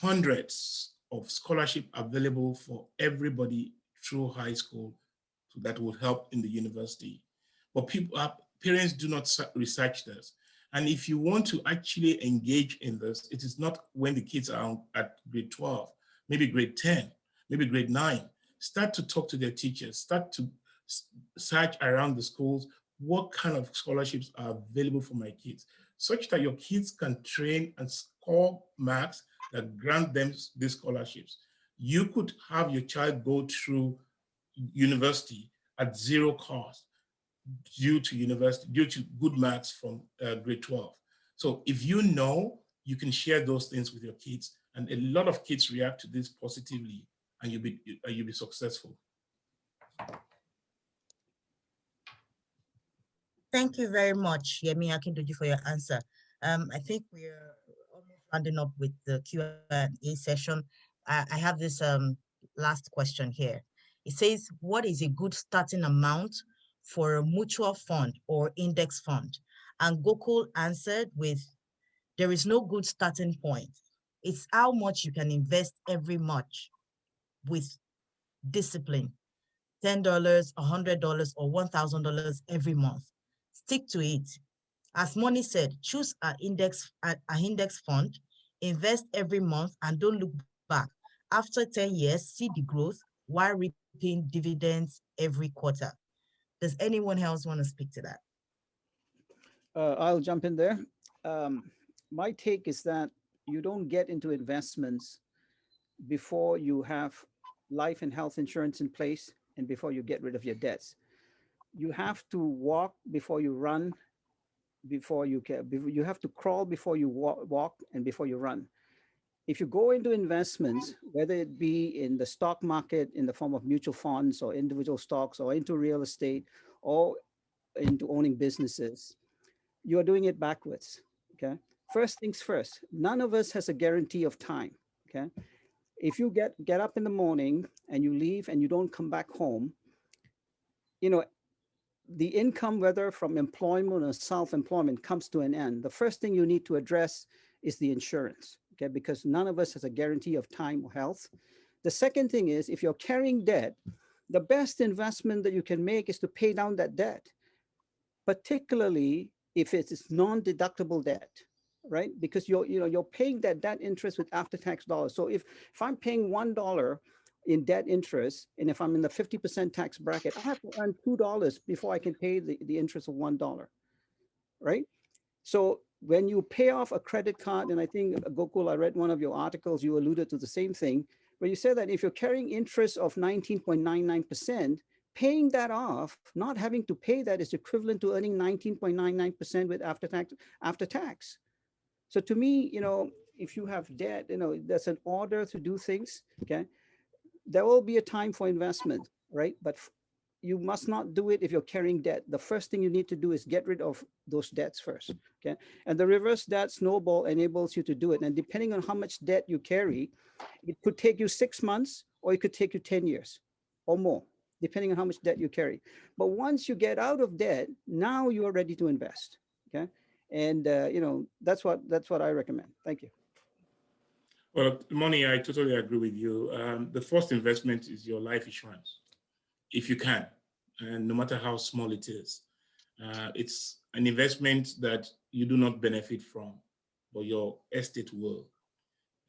hundreds of scholarship available for everybody through high school, so that will help in the university. But parents do not research this. And if you want to actually engage in this, it is not when the kids are at grade 12, maybe grade 10, maybe grade 9. Start to talk to their teachers, start to search around the schools, what kind of scholarships are available for my kids, such that your kids can train and score marks that grant them these scholarships. You could have your child go through university at zero cost due to good marks from grade 12. So if you know, you can share those things with your kids, and a lot of kids react to this positively, and you'll be successful. Thank you very much, Yemi Akindoji, for your answer. I think we're almost rounding up with the Q&A session. I have this last question here. It says, what is a good starting amount for a mutual fund or index fund? And Gokul answered with, there is no good starting point. It's how much you can invest every month with discipline. $10, $100, or $1,000 every month. Stick to it. As Moni said, choose an index fund, invest every month, and don't look back. After 10 years, see the growth while reaping dividends every quarter. Does anyone else want to speak to that? I'll jump in there. My take is that you don't get into investments before you have life and health insurance in place and before you get rid of your debts. You have to walk before you run, before you can. You have to crawl before you walk and before you run. If you go into investments, whether it be in the stock market in the form of mutual funds or individual stocks or into real estate or into owning businesses, you are doing it backwards. Okay. First things first, none of us has a guarantee of time. Okay. If you get up in the morning and you leave and you don't come back home, you know, the income, whether from employment or self-employment, comes to an end. The first thing you need to address is the insurance, okay? Because none of us has a guarantee of time or health. The second thing is, if you're carrying debt, the best investment that you can make is to pay down that debt, particularly if it is non-deductible debt, right? Because you're paying that debt interest with after-tax dollars. So if I'm paying $1 in debt interest, and if I'm in the 50% tax bracket, I have to earn $2 before I can pay the interest of $1, right? So when you pay off a credit card, and I think, Gokul, I read one of your articles, you alluded to the same thing, where you said that if you're carrying interest of 19.99%, paying that off, not having to pay that, is equivalent to earning 19.99% with after tax. So to me, if you have debt, there's an order to do things, okay? There will be a time for investment, right? But you must not do it if you're carrying debt. The first thing you need to do is get rid of those debts first, okay? And the reverse debt snowball enables you to do it. And depending on how much debt you carry, it could take you 6 months or it could take you 10 years or more, depending on how much debt you carry. But once you get out of debt, now you are ready to invest, okay? And that's what I recommend. Thank you. Well, Moni, I totally agree with you. The first investment is your life insurance, if you can, and no matter how small it is. It's an investment that you do not benefit from, but your estate will,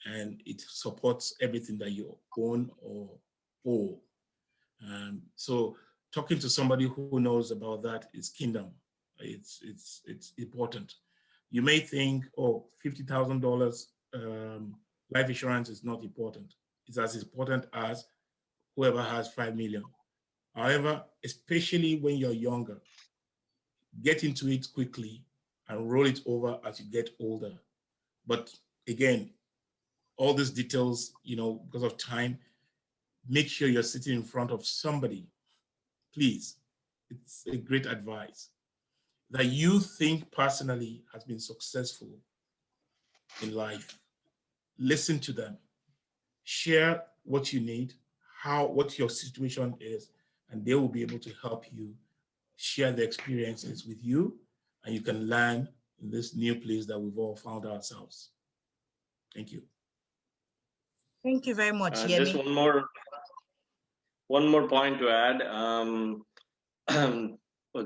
and it supports everything that you own or owe. So talking to somebody who knows about that is kingdom. It's important. You may think, oh, $50,000 life insurance is not important. It's as important as whoever has 5 million. However, especially when you're younger, get into it quickly and roll it over as you get older. But again, all these details, because of time, make sure you're sitting in front of somebody, please. It's a great advice that you think personally has been successful in life. Listen to them, share what you need, what your situation is, and they will be able to help you share the experiences with you, and you can learn in this new place that we've all found ourselves. Thank you. Thank you very much, Yemi. Just one more point to add.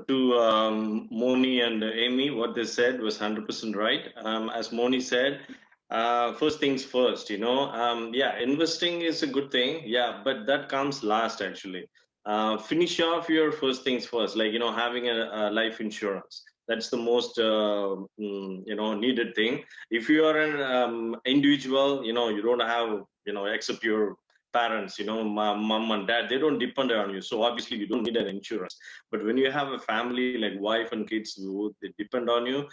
To Moni and Amy, what they said was 100% right. As Moni said, first things first, yeah, investing is a good thing. Yeah, but that comes last, actually. Finish off your first things first, like, having a life insurance. That's the most, needed thing. If you are an individual, you don't have, except your parents, mom and dad, they don't depend on you. So obviously you don't need an insurance. But when you have a family like wife and kids who they depend on you,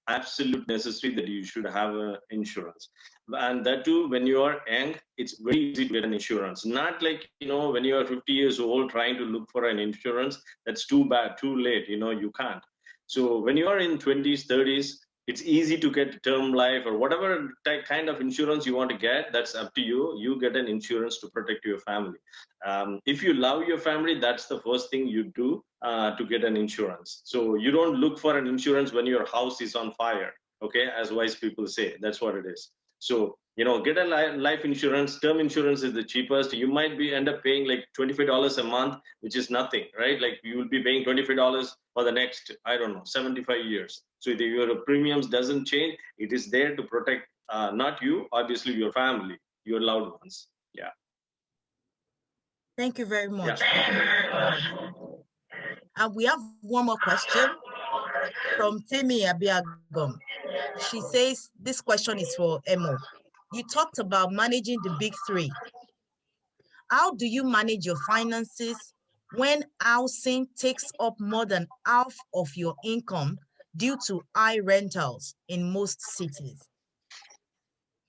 absolute necessary that you should have an insurance. And that too, when you are young, it's very easy to get an insurance. Not like, when you are 50 years old trying to look for an insurance, that's too bad, too late, you can't. So when you are in 20s, 30s, it's easy to get term life or whatever kind of insurance you want to get. That's up to you. You get an insurance to protect your family. If you love your family, that's the first thing you do to get an insurance. So you don't look for an insurance when your house is on fire. Okay, as wise people say, that's what it is. So get a life insurance. Term insurance is the cheapest. You might end up paying like $25 a month, which is nothing, right? Like you will be paying $25 for the next, I don't know, 75 years. So if your premiums doesn't change, it is there to protect not you, obviously your family, your loved ones. Yeah. Thank you very much. Yeah. And we have one more question from Temi Abiagom. She says, this question is for Emo. You talked about managing the big three. How do you manage your finances when housing takes up more than half of your income due to high rentals in most cities?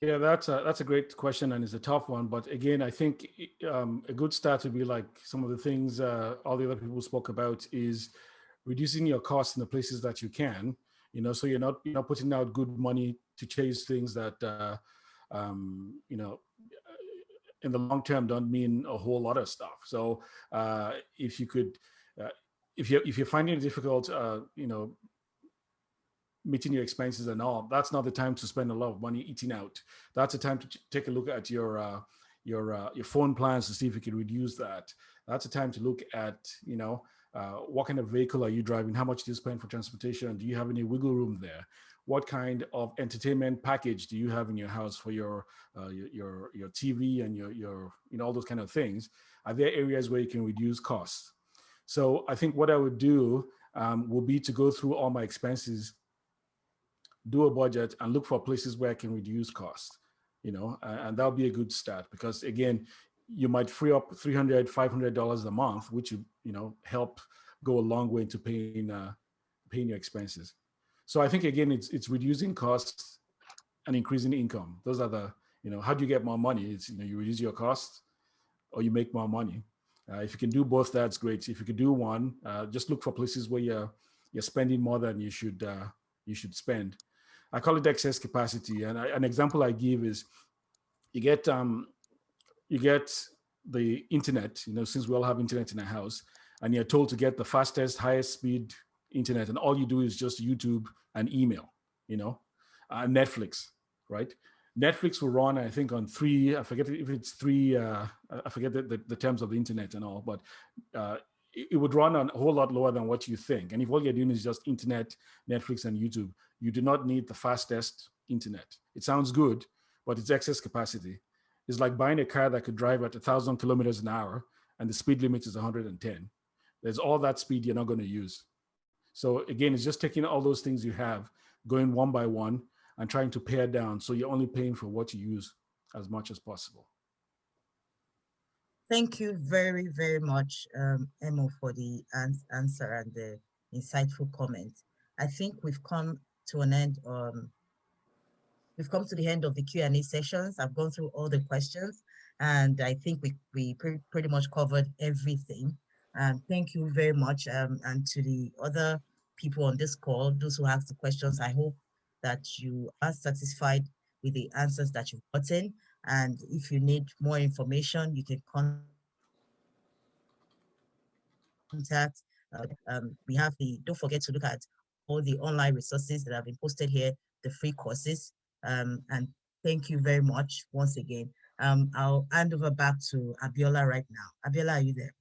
Yeah, that's a great question, and it's a tough one. But again, I think a good start would be like some of the things all the other people spoke about is reducing your costs in the places that you can. So you're not putting out good money to chase things that in the long term don't mean a whole lot of stuff. So if you could, if you're finding it difficult, meeting your expenses and all, that's not the time to spend a lot of money eating out. That's the time to take a look at your phone plans to see if you can reduce that. That's the time to look at, what kind of vehicle are you driving? How much do you spend for transportation? Do you have any wiggle room there? What kind of entertainment package do you have in your house for your TV and your all those kind of things? Are there areas where you can reduce costs? So I think what I would do will be to go through all my expenses, do a budget, and look for places where I can reduce costs, and that'll be a good start, because again, you might free up $300, $500 a month, which help go a long way into paying your expenses. So I think again, it's reducing costs and increasing income. Those are the, how do you get more money? It's, you reduce your costs or you make more money. If you can do both, that's great. If you could do one, just look for places where you're spending more than you should spend. I call it excess capacity. And an example I give is you get the internet, since we all have internet in our house, and you're told to get the fastest, highest speed internet, and all you do is just YouTube and email, Netflix, right? Netflix will run, I think, on three, I forget if it's three, I forget the terms of the internet and all, but it would run on a whole lot lower than what you think. And if all you're doing is just internet, Netflix, and YouTube, you do not need the fastest internet. It sounds good, but it's excess capacity. It's like buying a car that could drive at 1,000 kilometers an hour and the speed limit is 110. There's all that speed you're not going to use. So again, it's just taking all those things you have, going one by one and trying to pare down. So you're only paying for what you use as much as possible. Thank you very, very much, Emo, for the answer and the insightful comment. I think we've come to an end. We've come to the end of the Q&A sessions. I've gone through all the questions, and I think we pretty much covered everything. Thank you very much. And to the other people on this call, those who asked the questions, I hope that you are satisfied with the answers that you've gotten. And if you need more information, you can contact. We have don't forget to look at all the online resources that have been posted here, the free courses. And thank you very much once again. I'll hand over back to Abiola right now. Abiola, are you there?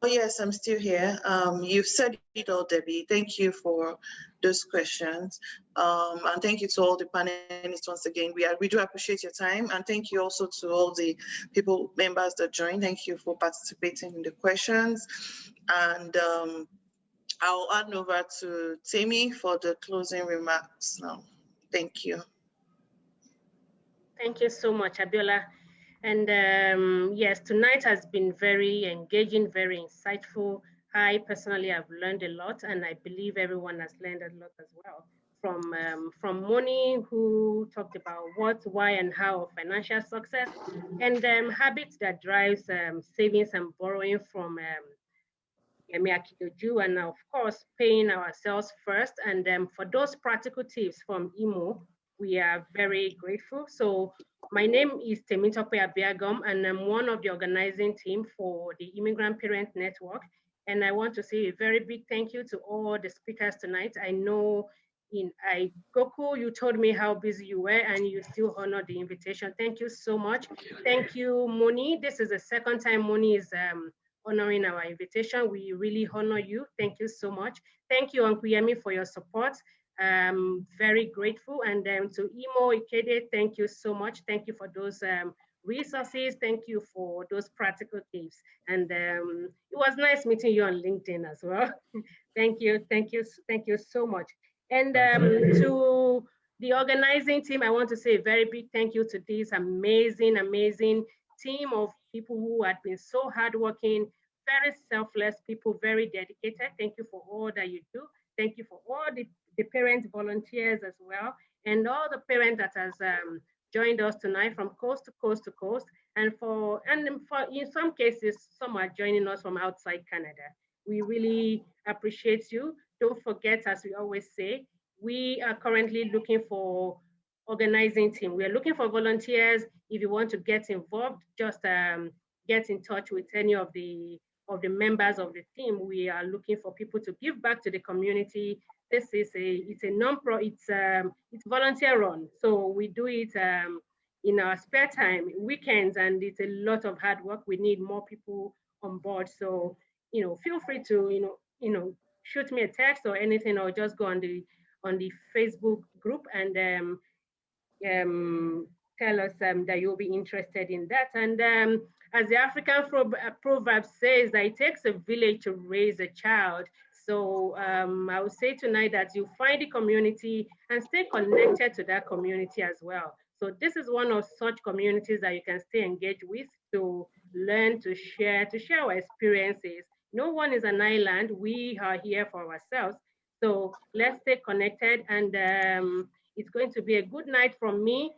Oh, yes, I'm still here. You've said it all, Debbie. Thank you for those questions. And thank you to all the panelists once again. We do appreciate your time. And thank you also to all the members that joined. Thank you for participating in the questions. And I'll hand over to Temi for the closing remarks now. Thank you. Thank you so much, Abiola. And yes, tonight has been very engaging, very insightful. I personally have learned a lot, and I believe everyone has learned a lot as well. From Moni, who talked about what, why, and how of financial success, and habits that drives savings and borrowing from Yemi Akidoju, and of course, paying ourselves first. And for those practical tips from Imo, we are very grateful. So my name is Temitope Abiagom, and I'm one of the organizing team for the Immigrant Parent Network. And I want to say a very big thank you to all the speakers tonight. I know Goku, you told me how busy you were and you still honored the invitation. Thank you so much. Thank you, Moni. This is the second time Moni is honoring our invitation. We really honor you. Thank you so much. Thank you, Uncle Yemi, for your support. Very grateful. And to Imo Ikede, thank you so much. Thank you for those resources. Thank you for those practical tips. And it was nice meeting you on LinkedIn as well. Thank you, thank you, thank you so much. And to the organizing team, I want to say a very big thank you to this amazing, amazing team of people who had been so hardworking, very selfless people, very dedicated. Thank you for all that you do. Thank you for all the parent volunteers as well, and all the parents that has joined us tonight from coast to coast to coast. And for in some cases, some are joining us from outside Canada. We really appreciate you. Don't forget, as we always say, we are currently looking for organizing team. We are looking for volunteers. If you want to get involved, just get in touch with any of the members of the team. We are looking for people to give back to the community. This is it's volunteer run. So we do it in our spare time, weekends, and it's a lot of hard work. We need more people on board. So, feel free to, shoot me a text or anything, or just go on the Facebook group and tell us that you'll be interested in that. And as the African proverb says, that it takes a village to raise a child. So I would say tonight that you find the community and stay connected to that community as well. So this is one of such communities that you can stay engaged with to learn, to share our experiences. No one is an island. We are here for ourselves. So let's stay connected, and it's going to be a good night from me.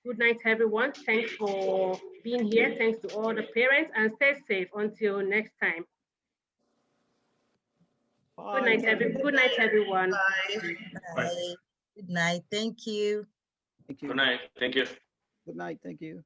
Good night, everyone. Thanks for being here. Thanks to all the parents, and stay safe until next time. Bye. Good night, everyone. Bye. Bye. Good night. Thank you. Thank you. Good night. Thank you. Good night. Thank you.